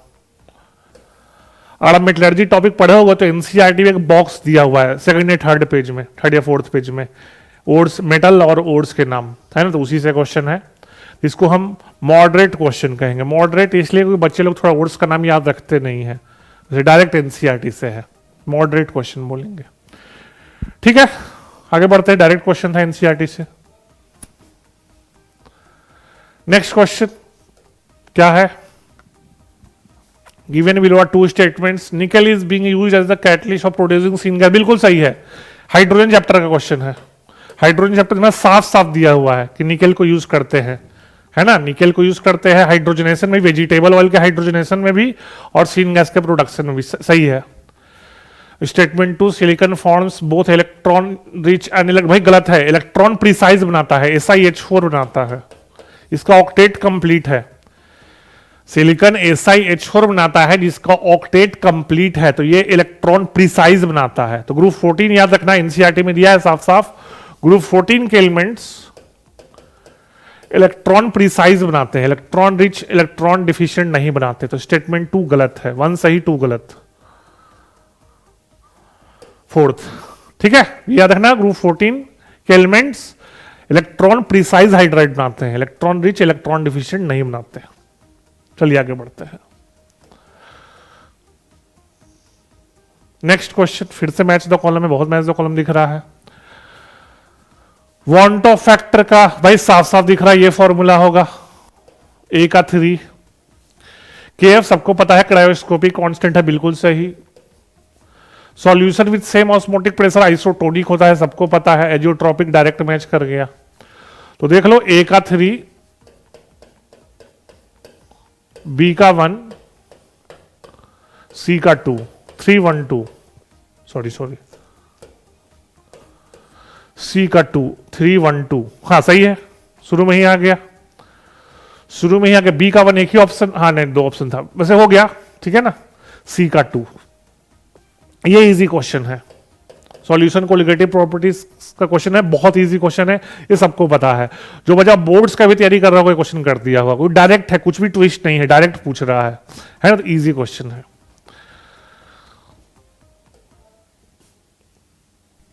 अगर आप मेटलर्जी टॉपिक पढ़े होगा तो एनसीईआरटी में एक बॉक्स दिया हुआ है सेकंड या थर्ड पेज में, थर्ड या फोर्थ पेज में, ओड्स, मेटल और ओड्स के नाम है ना, तो उसी से क्वेश्चन है। इसको हम मॉडरेट क्वेश्चन कहेंगे। मॉडरेट इसलिए क्योंकि बच्चे लोग थोड़ा ओड्स का नाम याद रखते नहीं है, डायरेक्ट एनसीईआरटी से है, मॉडरेट क्वेश्चन बोलेंगे। ठीक है, आगे बढ़ते हैं। डायरेक्ट क्वेश्चन था एनसीईआरटी से। नेक्स्ट क्वेश्चन क्या है, given below are 2 statements, nickel is being used as the catalyst of producing syngas. बिल्कुल सही है, हाइड्रोजन चैप्टर का क्वेश्चन है। हाइड्रोजन चैप्टर में साफ साफ दिया हुआ है कि निकल को यूज करते हैं, है ना, निकल को यूज करते हैं हाइड्रोजनेशन में, वेजिटेबल ऑयल के हाइड्रोजनेशन में भी और सीन गैस के प्रोडक्शन में भी। सही है। Statement 2, silicon forms both electron rich and, भाई गलत है, इलेक्ट्रॉन प्रिसाइज बनाता है, SiH4 बनाता है, इसका ऑक्टेट कंप्लीट है। सिलिकॉन SiH4 बनाता है जिसका ऑक्टेट कंप्लीट है, तो ये इलेक्ट्रॉन प्रिसाइज बनाता है। तो ग्रुप 14 याद रखना, एनसीईआरटी में दिया है साफ साफ, ग्रुप 14 के एलिमेंट्स इलेक्ट्रॉन प्रिसाइज बनाते हैं, इलेक्ट्रॉन रिच, इलेक्ट्रॉन डिफिशिएंट नहीं बनाते। तो स्टेटमेंट 2 गलत है, 1 सही 2 गलत, 4th। ठीक है, याद रखना, ग्रुप 14 के एलिमेंट्स इलेक्ट्रॉन प्रिसाइज हाइड्राइड बनाते हैं, इलेक्ट्रॉन रिच, इलेक्ट्रॉन डिफिशिएंट नहीं बनाते। चलिए आगे बढ़ते हैं। नेक्स्ट क्वेश्चन, फिर से मैच द कॉलम में, बहुत मैच द कॉलम दिख रहा है। वांट ऑफ फैक्टर का भाई साफ साफ दिख रहा है, ये फॉर्मूला होगा A का 3। KF सबको पता है, क्रायोस्कोपिक कांस्टेंट है, बिल्कुल सही। Solution with same osmotic pressure isotonic होता है, सबको पता है। एजियोट्रॉपिक डायरेक्ट मैच कर गया। तो देख लो, A का 3, B का 1, C का 2, 3 1 2, सॉरी C का 2, 3 1 2, हाँ सही है, शुरू में ही आ गया, शुरू में ही आ गया। B का 1 एक ही ऑप्शन, हाँ नहीं 2 ऑप्शन था, वैसे हो गया। ठीक है ना, C का 2। ये इजी क्वेश्चन है, सॉल्यूशन कोलिगेटिव प्रॉपर्टीज का क्वेश्चन है, बहुत इजी क्वेश्चन है, ये सबको पता है। जो बच्चा बोर्ड्स का भी तैयारी कर रहा होगा क्वेश्चन कर दिया होगा, कोई डायरेक्ट है, कुछ भी ट्विस्ट नहीं है, डायरेक्ट पूछ रहा है ना, तो इजी क्वेश्चन है।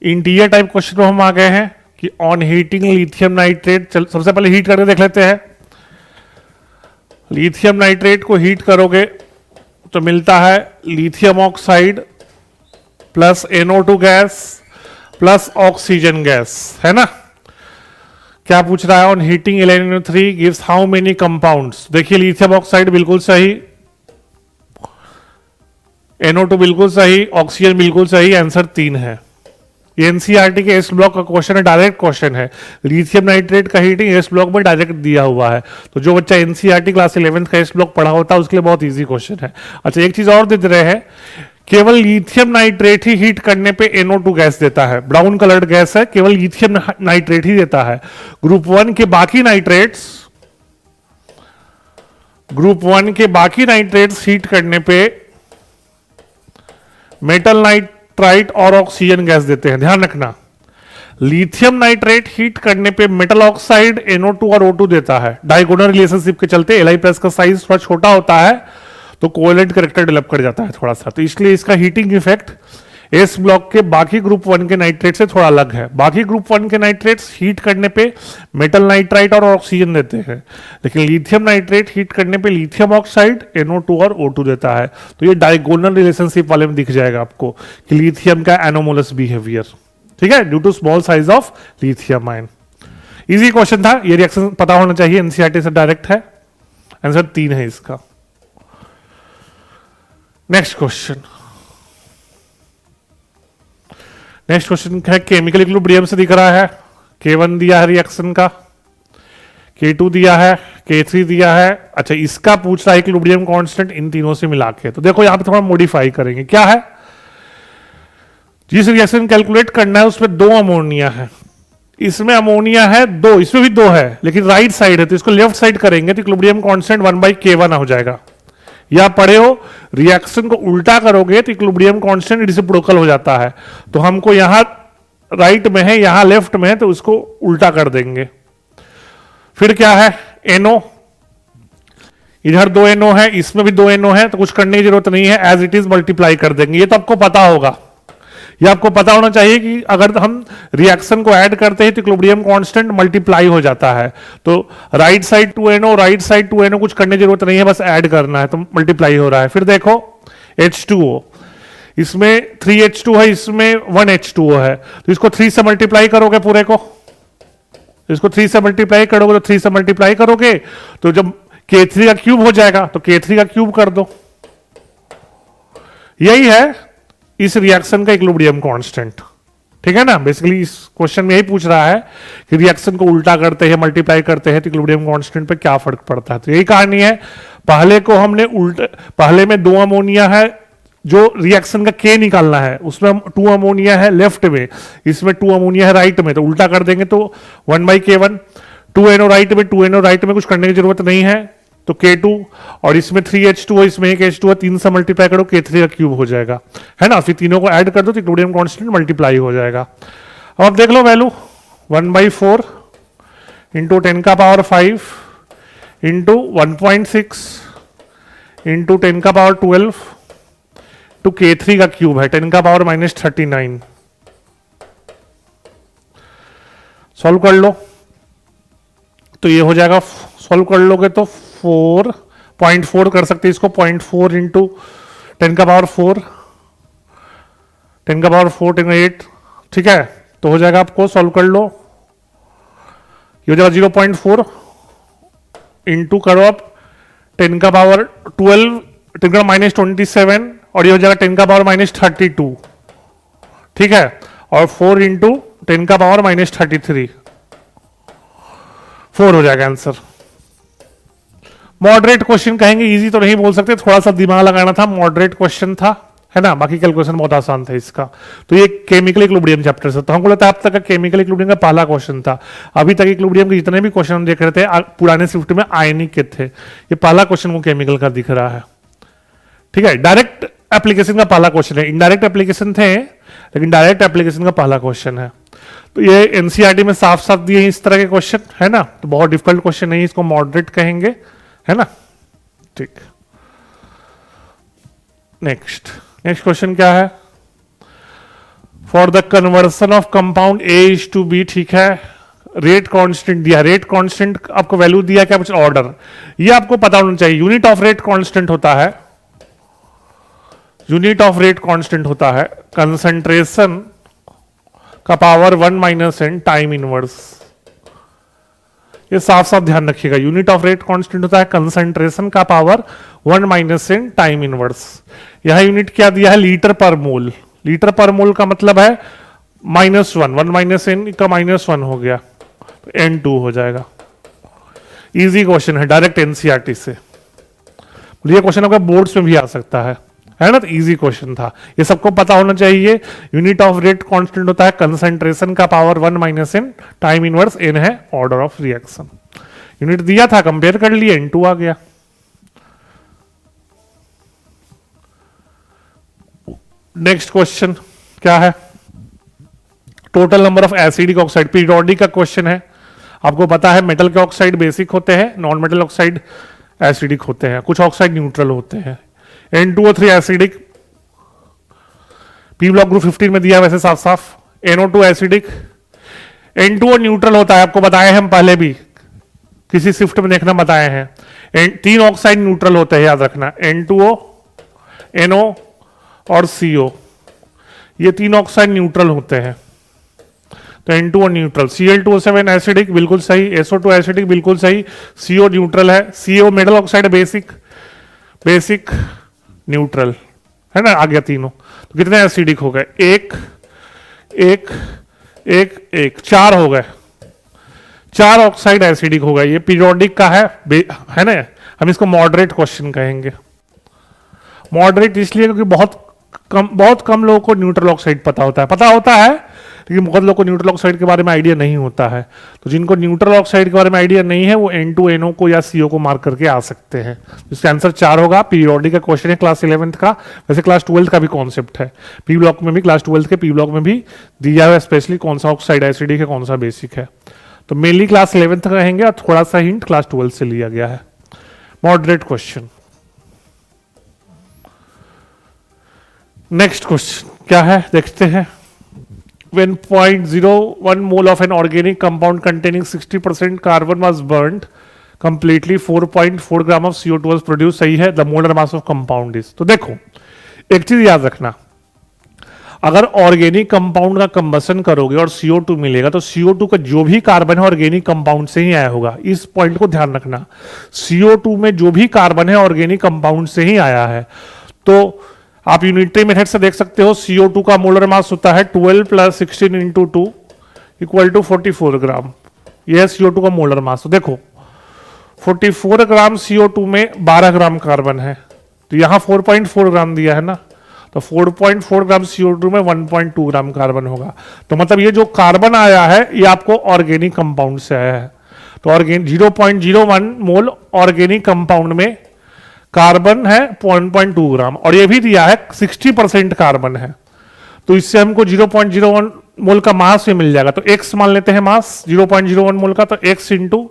इंटीरियर टाइप क्वेश्चन में हम आ गए हैं कि ऑन हीटिंग लिथियम नाइट्रेट। सबसे पहले हीट करके देख लेते हैं। लिथियम नाइट्रेट को हीट करोगे तो मिलता है lithium oxide plus NO2 gas plus oxygen gas, है ना। क्या पूछ रहा है, on heating LiNO3 gives how many compounds. देखिए लिथियम ऑक्साइड बिल्कुल सही, NO2 बिल्कुल सही, ऑक्सीजन बिल्कुल सही, आंसर 3 है। ये एनसीईआरटी के एस ब्लॉक का क्वेश्चन है, डायरेक्ट क्वेश्चन है। लिथियम नाइट्रेट का हीटिंग एस ब्लॉक में डायरेक्ट दिया हुआ है, तो जो बच्चा एनसीईआरटी क्लास 11th का एस ब्लॉक पढ़ा होता है उसके लिए बहुत इजी क्वेश्चन है। अच्छा, एक चीज और दे रहे हैं, केवल लिथियम नाइट्रेट ही हीट करने पे NO2 गैस देता है, ब्राउन कलर्ड गैस है, केवल लिथियम नाइट्रेट ही देता है। ग्रुप 1 के बाकी नाइट्रेट्स हीट करने पे मेटल नाइट्राइट और ऑक्सीजन गैस देते हैं। ध्यान रखना, लिथियम नाइट्रेट हीट करने पे मेटल ऑक्साइड NO2 और O2 देता है। डायगोनल रिलेशनशिप के चलते Li+ का साइज थोड़ा छोटा होता है तो कोवेलेंट कैरेक्टर डेवलप कर जाता है थोड़ा सा, तो इसलिए इसका हीटिंग इफेक्ट एस ब्लॉक के बाकी ग्रुप 1 के नाइट्रेट से थोड़ा अलग है। बाकी ग्रुप 1 के नाइट्रेट्स हीट करने पे मेटल नाइट्राइट और ऑक्सीजन देते हैं, लेकिन लिथियम नाइट्रेट हीट करने पे लिथियम ऑक्साइड NO2 और O2 देता है। तो ये डायगोनल रिलेशनशिप वाले में दिख जाएगा आपको कि लिथियम का एनोमोलस बिहेवियर, ठीक है, due to small size of lithium ion. Easy question था, ये रिएक्शन पता होना चाहिए, एनसीईआरटी से डायरेक्ट है। आंसर 3 है इसका। नेक्स्ट क्वेश्चन है केमिकल इक्विलिब्रियम से दिख रहा है। K1 दिया है रिएक्शन का, K2 दिया है, K3 दिया है। अच्छा, इसका पूछ रहा है इक्विलिब्रियम कांस्टेंट इन तीनों से मिला के। तो देखो यहां पे थोड़ा मॉडिफाई करेंगे। क्या है, जिस रिएक्शन कैलकुलेट करना है उसमें 2 अमोनिया है, इसमें अमोनिया है 2, इसमें भी 2 है, लेकिन राइट साइड है तो इसको लेफ्ट साइड करेंगे तो इक्विलिब्रियम कांस्टेंट 1/K1 हो जाएगा। या पढ़े हो, रिएक्शन को उल्टा करोगे तो इक्विलिब्रियम कांस्टेंट रेसिप्रोकल हो जाता है। तो हमको यहां राइट में है, यहां लेफ्ट में है, तो उसको उल्टा कर देंगे। फिर क्या है, NO, इधर 2 NO है, इसमें भी 2 NO है, तो कुछ करने की जरूरत नहीं है, एज इट इज मल्टीप्लाई कर देंगे। ये तो आपको पता होगा, ये आपको पता होना चाहिए कि अगर हम रिएक्शन को ऐड करते हैं तो इक्विलिब्रियम कांस्टेंट मल्टीप्लाई हो जाता है। तो right side 2 NO, right side 2 NO, कुछ करने की जरूरत नहीं है, बस ऐड करना है तो मल्टीप्लाई हो रहा है। फिर देखो H2O, इसमें 3H2 है, इसमें 1H2O है, तो इसको 3 से मल्टीप्लाई करोगे पूरे को, इसको 3 से मल्टीप्लाई करोगे तो 3 से मल्टीप्लाई करोगे तो जब K3 का क्यूब हो जाएगा तो K3 का क्यूब कर दो। यही है इस रिएक्शन का इक्विलिब्रियम कांस्टेंट। ठीक है ना, बेसिकली इस क्वेश्चन में यही पूछ रहा है कि रिएक्शन को उल्टा करते हैं, मल्टीप्लाई करते हैं तो इक्विलिब्रियम कांस्टेंट पे क्या फर्क पड़ता है। तो यही कहानी है। पहले को हमने पहले में 2 अमोनिया है, जो रिएक्शन का K निकालना है, उसमें 2 अमोनिया है लेफ्ट में, इसमें 2 अमोनिया है राइट में, तो उल्टा कर देंगे तो 1/K1। 2 NO राइट में, 2 NO राइट में, कुछ करने की जरूरत नहीं है, तो K2, और इसमें 3H2, इसमें 1H2, 3 से मल्टीप्लाई करो, K3 का क्यूब हो जाएगा, है ना। फिर तीनों को ऐड कर दो तो इक्विलिब्रियम कांस्टेंट मल्टीप्लाई हो जाएगा। अब आप देख लो value 1/4 into 10⁵ into 1.6 into 10⁻12 to K3 का क्यूब है 10⁻−39। सॉल्व कर लो तो ये हो जाएगा, सॉल्व कर लोगे तो 4.4 कर सकते हैं इसको, 0.4 इंटू 10⁻4 10⁻8, ठीक है। तो हो जाएगा, आपको सॉल्व कर लो, ये हो जाएगा 0.4 इंटू करो आप 10⁻12 10⁻−27, और ये हो जाएगा 10⁻−32, ठीक है। और 4 इंटू 10⁻−33, 4 हो जाएगा आंसर। मॉडरेट क्वेश्चन कहेंगे, इजी तो नहीं बोल सकते, थोड़ा सा दिमाग लगाना था, मॉडरेट क्वेश्चन था, है ना। बाकी कैलकुलेशन बहुत आसान था इसका। तो ये केमिकल इक्विलिब्रियम चैप्टर से, तो हमको लगता है अब तक का केमिकल इक्विलिब्रियम का पहला क्वेश्चन था। अभी तक इक्विलिब्रियम के जितने भी क्वेश्चन हम देख रहे थे पुराने शिफ्ट में आयनिक के थे, ये पहला क्वेश्चन को केमिकल का दिख रहा है, ठीक है। डायरेक्ट एप्लीकेशन का पहला क्वेश्चन है, इनडायरेक्ट एप्लीकेशन थे लेकिन डायरेक्ट एप्लीकेशन का पहला क्वेश्चन है। तो ये एनसीईआरटी में साफ साफ दिए हैं इस तरह के क्वेश्चन, है ना। तो बहुत डिफिकल्ट क्वेश्चन नहीं, इसको मॉडरेट कहेंगे, है ना, ठीक। नेक्स्ट क्वेश्चन क्या है, for the conversion of compound A to B, ठीक है। रेट कांस्टेंट दिया, रेट कांस्टेंट आपको वैल्यू दिया क्या, कुछ ऑर्डर, ये आपको पता होना चाहिए। यूनिट ऑफ रेट कांस्टेंट होता है, यूनिट ऑफ रेट कांस्टेंट होता है कंसंट्रेशन का पावर 1 - टाइम इनवर्स। ये साफ साफ ध्यान रखिएगा, यूनिट ऑफ रेट कांस्टेंट होता है कंसंट्रेशन का पावर 1 - टाइम इनवर्स। यह यूनिट क्या दिया है, लीटर पर मोल। लीटर पर मोल का मतलब है -1, 1 - का -1 हो गया तो N2 हो जाएगा। इजी क्वेश्चन है, डायरेक्ट एनसीईआरटी से। ये क्वेश्चन आपका बोर्ड्स में भी आ सकता है ना। तो इजी क्वेश्चन था, ये सबको पता होना चाहिए। यूनिट ऑफ रेट कांस्टेंट होता है कंसंट्रेशन का पावर 1 - टाइम इनवर्स, n है ऑर्डर ऑफ रिएक्शन। यूनिट दिया था, कंपेयर कर लिए, N2 आ गया। नेक्स्ट क्वेश्चन क्या है, total number of acidic oxide, periodic का क्वेश्चन है। आपको पता है मेटल के ऑक्साइड बेसिक होते हैं, नॉन मेटल ऑक्साइड एसिडिक होते हैं, कुछ ऑक्साइड न्यूट्रल होते हैं। N2O3 acidic, P block group 15 में दिया वैसे साफ साफ। NO2 एसिडिक, N2O न्यूट्रल होता है, आपको बताए हैं हम पहले भी, किसी शिफ्ट में देखना बताए हैं। 3 ऑक्साइड न्यूट्रल होते हैं, याद रखना, N2O, NO और CO, ये 3 ऑक्साइड न्यूट्रल होते हैं। तो N2O न्यूट्रल, Cl2O7 एसिडिक बिल्कुल सही, SO2 एसिडिक बिल्कुल सही, CO न्यूट्रल है, CO metal oxide basic, basic neutral है ना, आ गया तीनों। तो कितने एसिडिक हो गए, एक एक एक एक, चार हो गए, चार ऑक्साइड एसिडिक हो गए। ये पीरियोडिक का है ना, हम इसको मॉडरेट क्वेश्चन कहेंगे। मॉडरेट इसलिए क्योंकि बहुत कम लोगों को न्यूट्रल ऑक्साइड पता होता है लेकिन बहुत लोगों को न्यूट्रल ऑक्साइड के बारे में आइडिया नहीं होता है। तो जिनको न्यूट्रल ऑक्साइड के बारे में आइडिया नहीं है वो N2NO को या CO को मार्क करके आ सकते हैं। इसका आंसर 4 होगा। पीरियोडिक का क्वेश्चन है क्लास 11th का, वैसे क्लास 12th का भी कॉन्सेप्ट है। पी ब्लॉक में भी, क्लास 12th के पी ब्लॉक में भी दिया हुआ स्पेशली कौन सा ऑक्साइड एसिडिक है, कौन सा बेसिक है। तो मेनली क्लास 11th कहेंगे और थोड़ा सा हिंट क्लास 12th से लिया गया है। Moderate question. नेक्स्ट क्वेश्चन क्या है देखते हैं। When 0.01 mole of an organic compound containing 60% carbon was burnt completely, 4.4 gram of CO2 was produced। सही है। The molar mass of compound is। तो देखो एक चीज याद रखना, अगर ऑर्गेनिक कंपाउंड का कंबसन करोगे और CO2 मिलेगा तो CO2 का जो भी कार्बन है ऑर्गेनिक कंपाउंड से ही आया होगा। इस पॉइंट को ध्यान रखना, CO2 में जो भी कार्बन है ऑर्गेनिक कंपाउंड से ही आया है। तो आप यूनिटरी मेथड से देख सकते हो, CO2 का मोलर मास होता है 12 + 16 × 2 = 44 ग्राम। यह है CO2 का मोलर मास। तो देखो 44 ग्राम CO2 में 12 ग्राम कार्बन है, तो यहां 4.4 ग्राम दिया है ना, तो 4.4 ग्राम CO2 में 1.2 ग्राम कार्बन होगा। तो मतलब ये जो कार्बन आया है ये आपको ऑर्गेनिक कंपाउंड से आया है। तो 0.01 मोल ऑर्गेनिक कंपाउंड में कार्बन है 1.2 ग्राम, और ये भी दिया है 60% कार्बन है। तो इससे हमको 0.01 मोल का मास भी मिल जाएगा। तो x मान लेते हैं मास 0.01 मोल का, तो x ×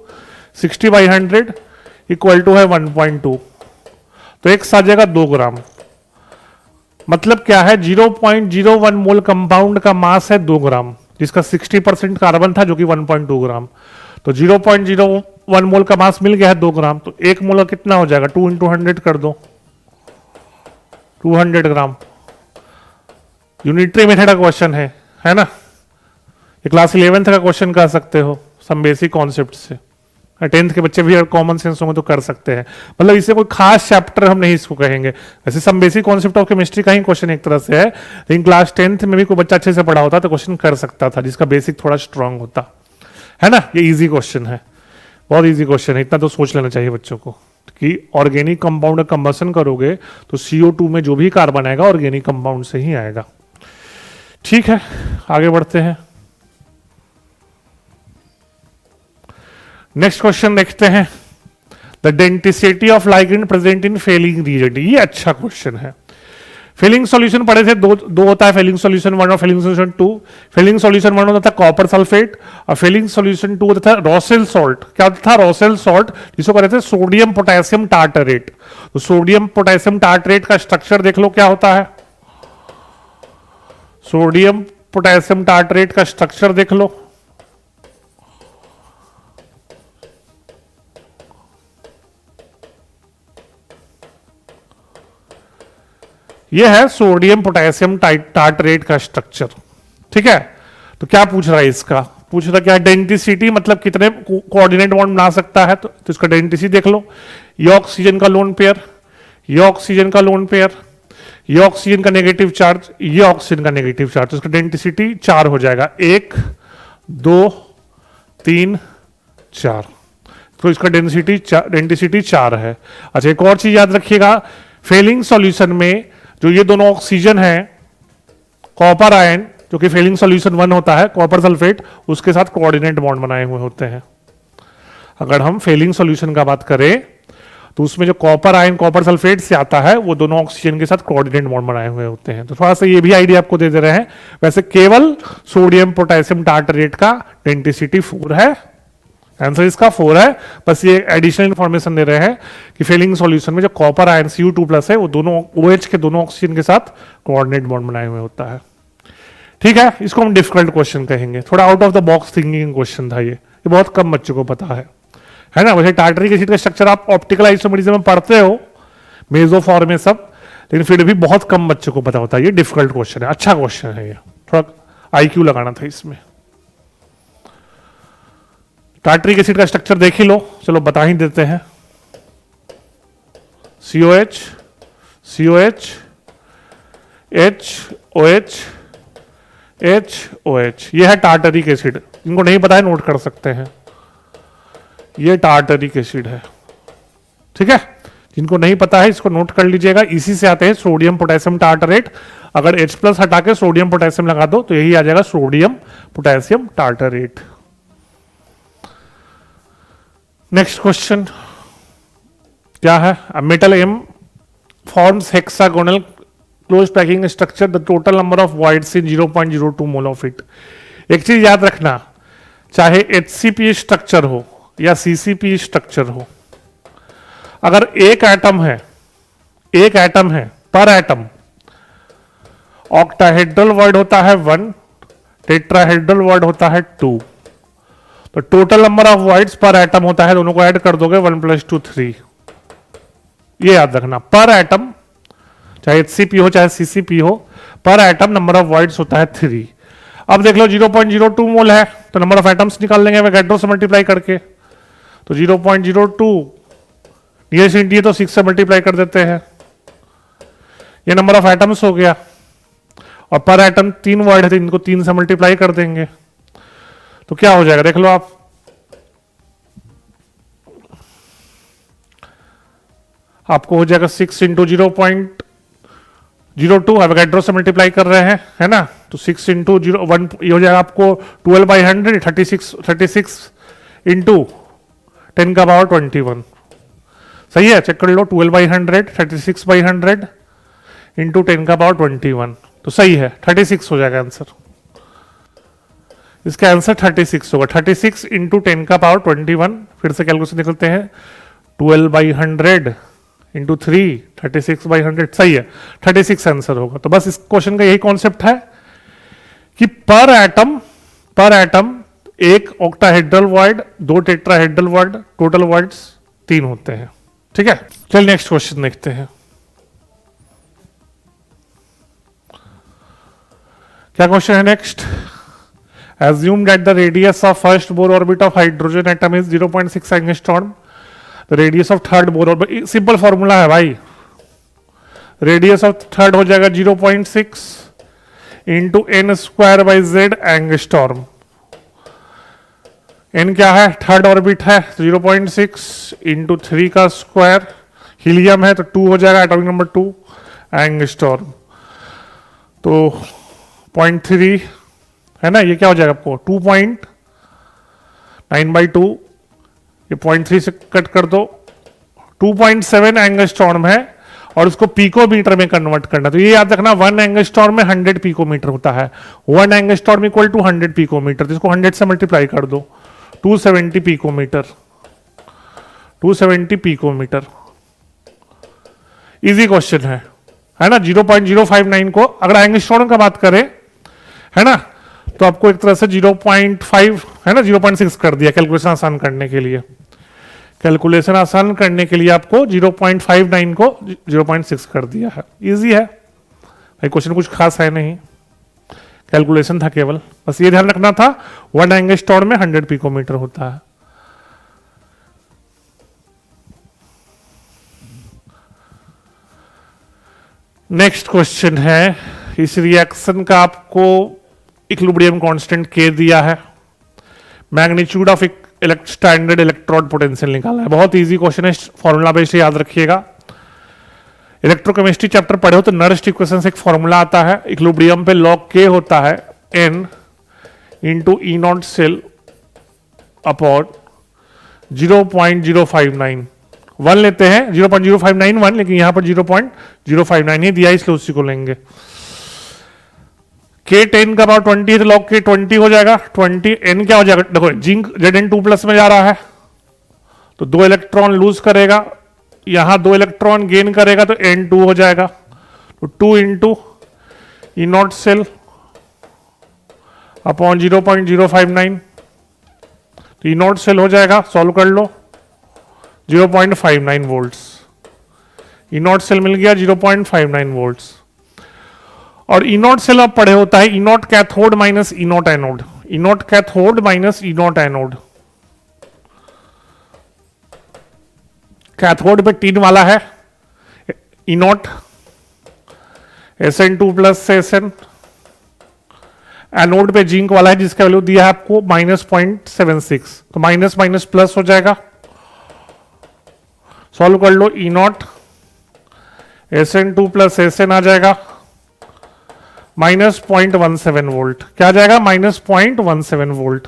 60/100 = है 1.2। तो x आ जाएगा 2 ग्राम। मतलब क्या है, 0.01 मोल कंपाउंड का मास है 2 ग्राम, जिसका 60% कार्बन था जो कि 1.2 ग्राम। तो 0.01 मोल का मास मिल गया है 2 ग्राम। तो 1 मोल का कितना हो जाएगा, 2 × 100 कर दो, 200 ग्राम। यूनिटरी मेथड का क्वेश्चन है ना। ये क्लास 11th का क्वेश्चन कह सकते हो, सम बेसिक कॉन्सेप्ट से। 10th के बच्चे भी अगर कॉमन सेंस होंगे तो कर सकते हैं। मतलब इससे कोई खास चैप्टर हम नहीं इसको कहेंगे, वैसे some basic concept of chemistry का ही क्वेश्चन एक तरह से है, लेकिन क्लास 10th में भी कोई बच्चा अच्छे से पढ़ा होता तो क्वेश्चन कर सकता था, जिसका बेसिक थोड़ा स्ट्रांग होता है ना। ये इजी क्वेश्चन है, बहुत इजी क्वेश्चन है। इतना तो सोच लेना चाहिए बच्चों को कि ऑर्गेनिक कंपाउंड का कंबसन करोगे तो CO2 में जो भी कार्बन आएगा ऑर्गेनिक कंपाउंड से ही आएगा। ठीक है, आगे बढ़ते हैं। नेक्स्ट क्वेश्चन देखते हैं। The denticity of ligand present in Fehling reagent. ये अच्छा क्वेश्चन है। फेलिंग सॉल्यूशन पढ़े थे, दो होता है, फेलिंग सॉल्यूशन 1 और फेलिंग सॉल्यूशन 2। फेलिंग सॉल्यूशन 1 होता था कॉपर सल्फेट और फेलिंग सॉल्यूशन 2 होता था रोसेल सॉल्ट। क्या होता था, रोसेल सॉल्ट, जिसको कहते थे सोडियम पोटेशियम टार्टरेट। तो सोडियम पोटेशियम टार्टरेट का स्ट्रक्चर देख लो क्या होता है। सोडियम पोटेशियम टार्टरेट का स्ट्रक्चर देख लो, यह है सोडियम पोटेशियम टार्टरेट का स्ट्रक्चर। ठीक है, तो क्या पूछ रहा है इसका, पूछ रहा क्या, डेंटिसिटी मतलब कितने कोऑर्डिनेट बॉन्ड बना सकता है। तो इसका डेंटिसिटी देख लो, ये ऑक्सीजन का लोन पेयर, ये ऑक्सीजन का लोन पेयर, ये ऑक्सीजन का नेगेटिव चार्ज, ये ऑक्सीजन का नेगेटिव चार्ज। तो इसका डेंटिसिटी 4 हो जाएगा, 1 2 3 4। तो इसका डेंसिटी 4 है। अच्छा, एक और चीज याद रखिएगा, फेलिंग सॉल्यूशन में जो ये दोनों ऑक्सीजन है, कॉपर आयन जो कि फेलिंग सॉल्यूशन 1 होता है, कॉपर सल्फेट, उसके साथ कोऑर्डिनेट बॉन्ड बनाए हुए होते हैं। अगर हम फेलिंग सॉल्यूशन का बात करें तो उसमें जो कॉपर आयन कॉपर सल्फेट से आता है वो दोनों ऑक्सीजन के साथ कोऑर्डिनेट बॉन्ड बनाए हुए होते हैं। तो थोड़ा सा ये भी आइडिया आपको दे रहे हैं। वैसे केवल सोडियम पोटेशियम टार्टरेट का डेंसिटी 4 है, आंसर इसका 4 है। बस ये एडिशनल इंफॉर्मेशन दे रहे हैं कि फेलिंग सॉल्यूशन में जो कॉपर आयन Cu2+ है वो दोनों OH के दोनों ऑक्सीजन के साथ कोऑर्डिनेट बॉन्ड बनाए हुए होता है। ठीक है, इसको हम डिफिकल्ट क्वेश्चन कहेंगे, थोड़ा out of the box thinking question था ये बहुत कम बच्चों को पता है ना। वैसे टार्टरिक एसिड का स्ट्रक्चर आप ऑप्टिकल आइसोमेरिज्म में पढ़ते हो, मेसोफॉर में सब, लेकिन फिर भी बहुत कम बच्चों को पता होता है। ये डिफिकल्ट क्वेश्चन है, अच्छा क्वेश्चन है, ये थोड़ा IQ लगाना था इसमें। टार्टरिक एसिड का स्ट्रक्चर देख ही लो, चलो बता ही देते हैं। COH COH HOH HOH, ये है टार्टरिक एसिड। इनको नहीं पता है नोट कर सकते हैं, ये टार्टरिक एसिड है, ठीक है। जिनको नहीं पता है इसको नोट कर लीजिएगा। इसी से आते हैं सोडियम पोटेशियम टार्टरेट। अगर H+ हटा के सोडियम पोटेशियम लगा दो तो यही आ जाएगा sodium potassium tartrate. Next question क्या है? Metal M forms hexagonal closed packing structure, the total number of voids in 0.02 mole of it। एक चीज याद रखना, चाहे HCP स्ट्रक्चर हो या CCP स्ट्रक्चर हो, अगर एक एटम है पर एटम, ऑक्टाहेड्रल वर्ड होता है 1, टेट्राहेड्रल वर्ड होता है 2, तो टोटल नंबर ऑफ वॉइड्स पर एटम होता है, दोनों को ऐड कर दोगे 1 + 2 3। ये याद रखना, पर एटम चाहे HCP हो चाहे CCP हो, पर एटम नंबर ऑफ वॉइड्स होता है 3। अब देख लो 0.02 मोल है तो नंबर ऑफ एटम्स निकाल लेंगे एवोगैड्रो से मल्टीप्लाई करके, तो 0.02 नियरेस्ट इंडिया तो 6 से मल्टीप्लाई कर देते हैं, ये नंबर ऑफ एटम्स हो गया। और पर एटम 3 वर्ड है तो इनको 3 से मल्टीप्लाई कर देंगे, तो क्या हो जाएगा देख लो आप, आपको हो जाएगा 6 × 0.02, एवोगैड्रो से मल्टीप्लाई कर रहे हैं, है ना, तो 6 × 1 ये हो जाएगा आपको 12/100, 36 × 10⁻21। सही है, चेक कर लो, 12/100, 36/100 × 10⁻21, तो सही है, 36 हो जाएगा आंसर। इसका आंसर 36 होगा। 36 × 10⁻21, फिर से कैलकुलेशन निकलते हैं, 12/100 × 3, 36/100, सही है, 36 आंसर होगा। तो बस इस क्वेश्चन का यही कॉन्सेप्ट है कि पर एटम एक octahedral void, 2 tetrahedral void, total voids 3 होते हैं, ठीक है। चल नेक्स्ट क्वेश्चन देखते हैं, क्या क्वेश्चन है next? Assume that the radius of first Bohr orbit of hydrogen atom is 0.6 angstrom. The radius of third Bohr orbit, simple formula है भाई, रेडियस ऑफ थर्ड हो जाएगा 0.6 × n² z एंगस्टॉर्म। n क्या है? थर्ड ऑर्बिट है, 0.6 × 3 का square, helium है तो 2 हो जाएगा, एटॉमिक नंबर 2 एंगस्टॉर्म, तो 0.3 है ना, ये क्या हो जाएगा आपको 2.9/2, ये 0.3 से कट कर दो, 2.7 एंगस्टॉर्म है और उसको पिकोमीटर में कन्वर्ट करना, तो ये याद रखना 1 एंगस्टॉर्म में 100 पिकोमीटर होता है, 1 एंगस्टॉर्म इक्वल टू 100 पिकोमीटर, जिसको 100 से मल्टीप्लाई कर दो, 270 पिकोमीटर, 270 पिकोमीटर। इजी क्वेश्चन है ना। 0.059 को अगर एंगस्टॉर्म का बात करें, है ना, तो आपको एक तरह से 0.5 है ना, 0.6 कर दिया कैलकुलेशन आसान करने के लिए। कैलकुलेशन आसान करने के लिए आपको 0.59 को 0.6 कर दिया है। इजी है भाई, क्वेश्चन कुछ खास है नहीं, कैलकुलेशन था केवल, बस ये ध्यान रखना था 1 एंगस्टॉर्म में 100 पिकोमीटर होता है। नेक्स्ट क्वेश्चन है, इस रिएक्शन का आपको इक्विलिब्रियम कांस्टेंट K दिया है, magnitude of standard electrode potential निकालना है। बहुत इजी क्वेश्चन है, फॉर्मूला बेस से याद रखिएगा। इलेक्ट्रोकेमिस्ट्री चैप्टर पढ़े हो तो नर्स्ट इक्वेशन से एक फॉर्मूला आता है, इक्विलिब्रियम पे लॉग K होता है N × E0 सेल अपॉन 0.059, 1 लेते हैं 0.0591, लेकिन यहां पर 0.059 ही दिया, इसलिए उसी को लेंगे। K 10 का पावर 20 है तो लॉग K 20 हो जाएगा, 20 N क्या हो जाएगा, देखो जिंक Zn2+ में जा रहा है तो 2 इलेक्ट्रॉन लूज करेगा, यहां 2 इलेक्ट्रॉन गेन करेगा तो N2 हो जाएगा, तो 2 × E0 सेल अपॉन 0.059, तो E0 सेल हो जाएगा, सॉल्व कर लो, 0.59 वोल्ट्स, E0 सेल मिल गया 0.59 वोल्ट्स। और E0 सेल अब पढ़े होता है E0 cathode minus E0 anode, E0 cathode minus E0 anode, cathode पे टीन वाला है E0 SN2 plus SN। Anode पे जिंक वाला है जिसका वैल्यू दिया है आपको -0.76, तो माइनस माइनस प्लस हो जाएगा। सॉल्व कर लो, E0 SN2 प्लस SN आ जाएगा -0.17 वोल्ट। क्या आ जाएगा? -0.17 वोल्ट।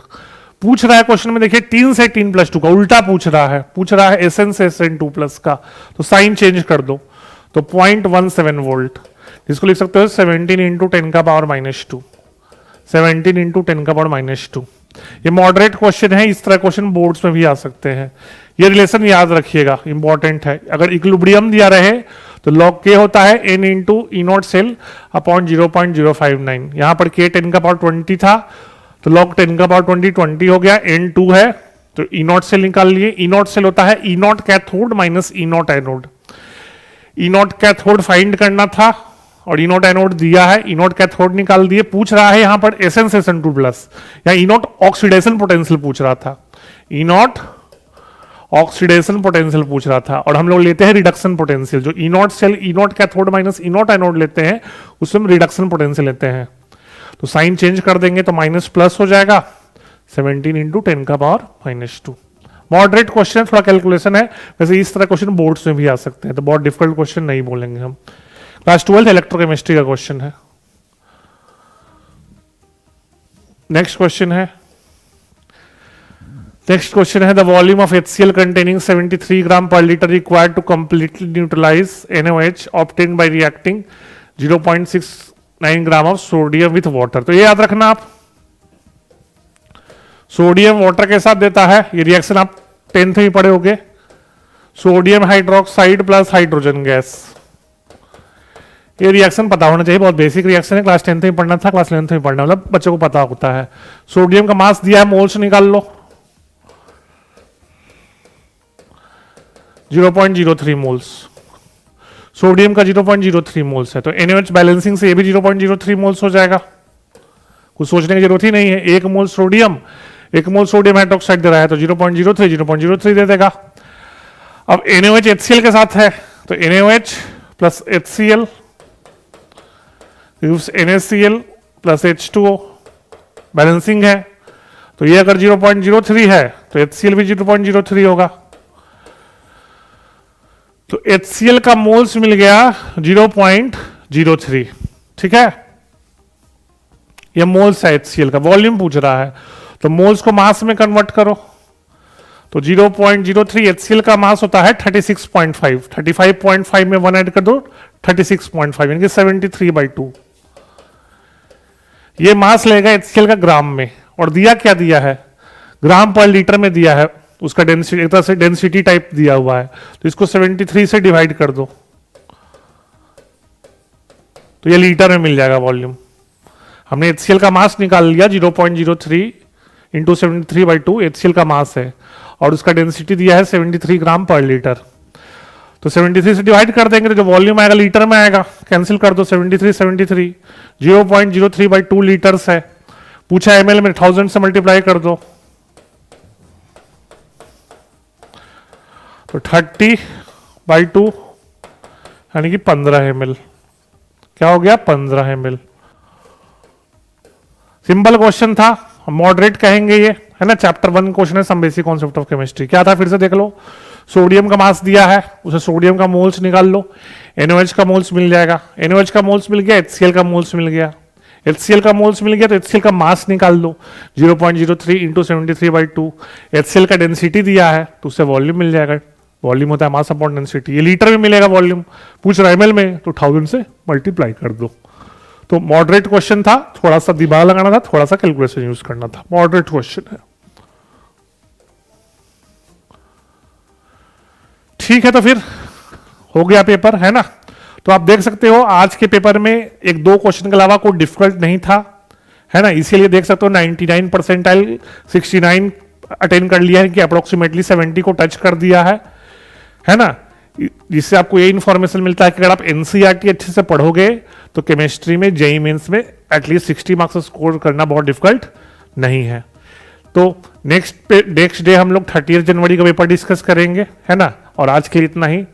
पूछ रहा है क्वेश्चन में, देखिए 3 से 3 प्लस 2 का उल्टा पूछ रहा है, पूछ रहा है SN से SN2 प्लस का, तो साइन चेंज कर दो, तो 0.17 वोल्ट, जिसको लिख सकते हो 17 इंटू 10 का पावर -2, 17 इंटू 10 का पावर -2। ये मॉडरेट क्वेश्चन है, इस तरह क्वेश्चन बोर्ड्स में भी आ सकते हैं। ये रिलेशन याद रखिएगा, इंपॉर्टेंट है। अगर इक्विलिब्रियम दिया रहे तो log k होता है n into E0 cell upon 0.059। यहां पर k 10 का पावर 20 था, तो log 10 का पावर 20 हो गया, n 2 है तो E0 सेल निकाल लिए। E0 सेल होता है E0 cathode minus E0 anode. E0 cathode find करना था और E0 एनोड दिया है, E0 कैथोड निकाल दिए। पूछ रहा है यहां पर SN से SN2 प्लस, या E0 ऑक्सीडेशन पोटेंशियल पूछ रहा था, E0 ऑक्सीडेशन पोटेंशियल पूछ रहा था, और हम लोग लेते हैं रिडक्शन पोटेंशियल। जो E0 cell E0 cathode minus E0 anode लेते हैं उसमें रिडक्शन पोटेंशियल लेते हैं, तो साइन चेंज कर देंगे तो माइनस प्लस हो जाएगा, 17 इंटू 10 का पावर -2। मॉडरेट क्वेश्चन, थोड़ा कैलकुलेशन है, वैसे इस तरह क्वेश्चन बोर्ड्स में भी आ सकते हैं, तो बहुत डिफिकल्ट क्वेश्चन नहीं बोलेंगे हम। क्लास 12 इलेक्ट्रोकेमिस्ट्री का क्वेश्चन है। नेक्स्ट क्वेश्चन है the volume of HCl containing 73 gram per litre required to completely neutralise NaOH obtained by reacting 0.69 gram of sodium with water. तो ये याद रखना आप, सोडियम वाटर के साथ देता है, ये रिएक्शन आप 10th में पढ़े होगे, sodium hydroxide plus hydrogen gas. ये रिएक्शन पता होना चाहिए, बहुत बेसिक रिएक्शन है, क्लास 10th में पढ़ना था, क्लास 11th में पढ़ना, मतलब बच्चों को पता होता है। सोडियम का मास दिया है, मोल्स निकाल लो, 0.03 मोल्स। सोडियम का 0.03 मोल्स है, तो NaOH बैलेंसिंग से ये भी 0.03 मोल्स हो जाएगा, कुछ सोचने की जरूरत ही नहीं है। 1 मोल सोडियम हाइड्रोक्साइड दे रहा है, तो 0.03 दे देगा। अब NaOH HCl के साथ है, तो NaOH plus HCl gives NaCl plus H2O, balancing है, तो ये अगर 0.03 है तो HCl भी 0.03 होगा, तो HCl का मोल्स मिल गया 0.03। ठीक है, ये मोल्स है HCl का, वॉल्यूम पूछ रहा है तो मोल्स को मास में कन्वर्ट करो, तो 0.03 HCl का मास होता है 36.5, 35.5 में 1 ऐड कर दो 36.5 यानी कि 73/2। ये मास लेगा HCl का ग्राम में, और दिया क्या दिया है, ग्राम पर लीटर में दिया है, उसका डेंसिटी एक तरह से डेंसिटी टाइप दिया हुआ है, तो इसको 73 से डिवाइड कर दो, तो ये लीटर में मिल जाएगा वॉल्यूम। हमने HCl का मास निकाल लिया, 0.03 इंटू 73/2 HCl का मास है, और उसका डेंसिटी दिया है 73 ग्राम पर लीटर, तो 73 से डिवाइड कर देंगे तो जो वॉल्यूम आएगा लीटर में आएगा, कैंसिल कर दो 73 0.03/2 लीटर्स है, पूछा ml में 1000 से मल्टीप्लाई कर दो, तो 30/2 यानी कि 15 ml। क्या हो गया? 15 ml। सिंपल क्वेश्चन था, मॉडरेट कहेंगे ये, है ना। चैप्टर 1 क्वेश्चन है, some basic concept of chemistry. क्या था फिर से देख लो, सोडियम का मास दिया है, उसे सोडियम का मोल्स निकाल लो, NaOH का मोल्स मिल जाएगा, NaOH का मोल्स मिल गया, HCl का मोल्स मिल गया, HCl का मोल्स मिल गया तो HCl का मास निकाल लो, 0.03 इंटू 73/2। HCl का डेंसिटी दिया है तो उससे वॉल्यूम मिल जाएगा, वॉल्यूम होता है मास अपॉन डेंसिटी, ये लीटर में मिलेगा वॉल्यूम, पूछ रहा है ml में, तो 1000 से मल्टीप्लाई कर दो। तो मॉडरेट क्वेश्चन था, थोड़ा सा दिमाग लगाना था, थोड़ा सा कैलकुलेशन यूज करना था, मॉडरेट क्वेश्चन है। ठीक है, तो फिर हो गया पेपर, है ना। तो आप देख सकते हो आज के पेपर में 1-2 क्वेश्चन के अलावा कोई डिफिकल्ट नहीं था, है ना। इसीलिए देख सकते हो 99 परसेंटाइल 69 अटेंड कर लिया है, कि अप्रोक्सीमेटली 70 को टच कर दिया है ना। जिससे आपको ये इन्फॉर्मेशन मिलता है कि अगर आप NCERT अच्छे से पढ़ोगे तो केमिस्ट्री में JEE मेंस में एटलीस्ट 60 मार्क्स स्कोर करना बहुत डिफिकल्ट नहीं है। तो नेक्स्ट डे हम लोग 30 जनवरी का पेपर डिस्कस करेंगे, है ना। और आज के लिए इतना ही।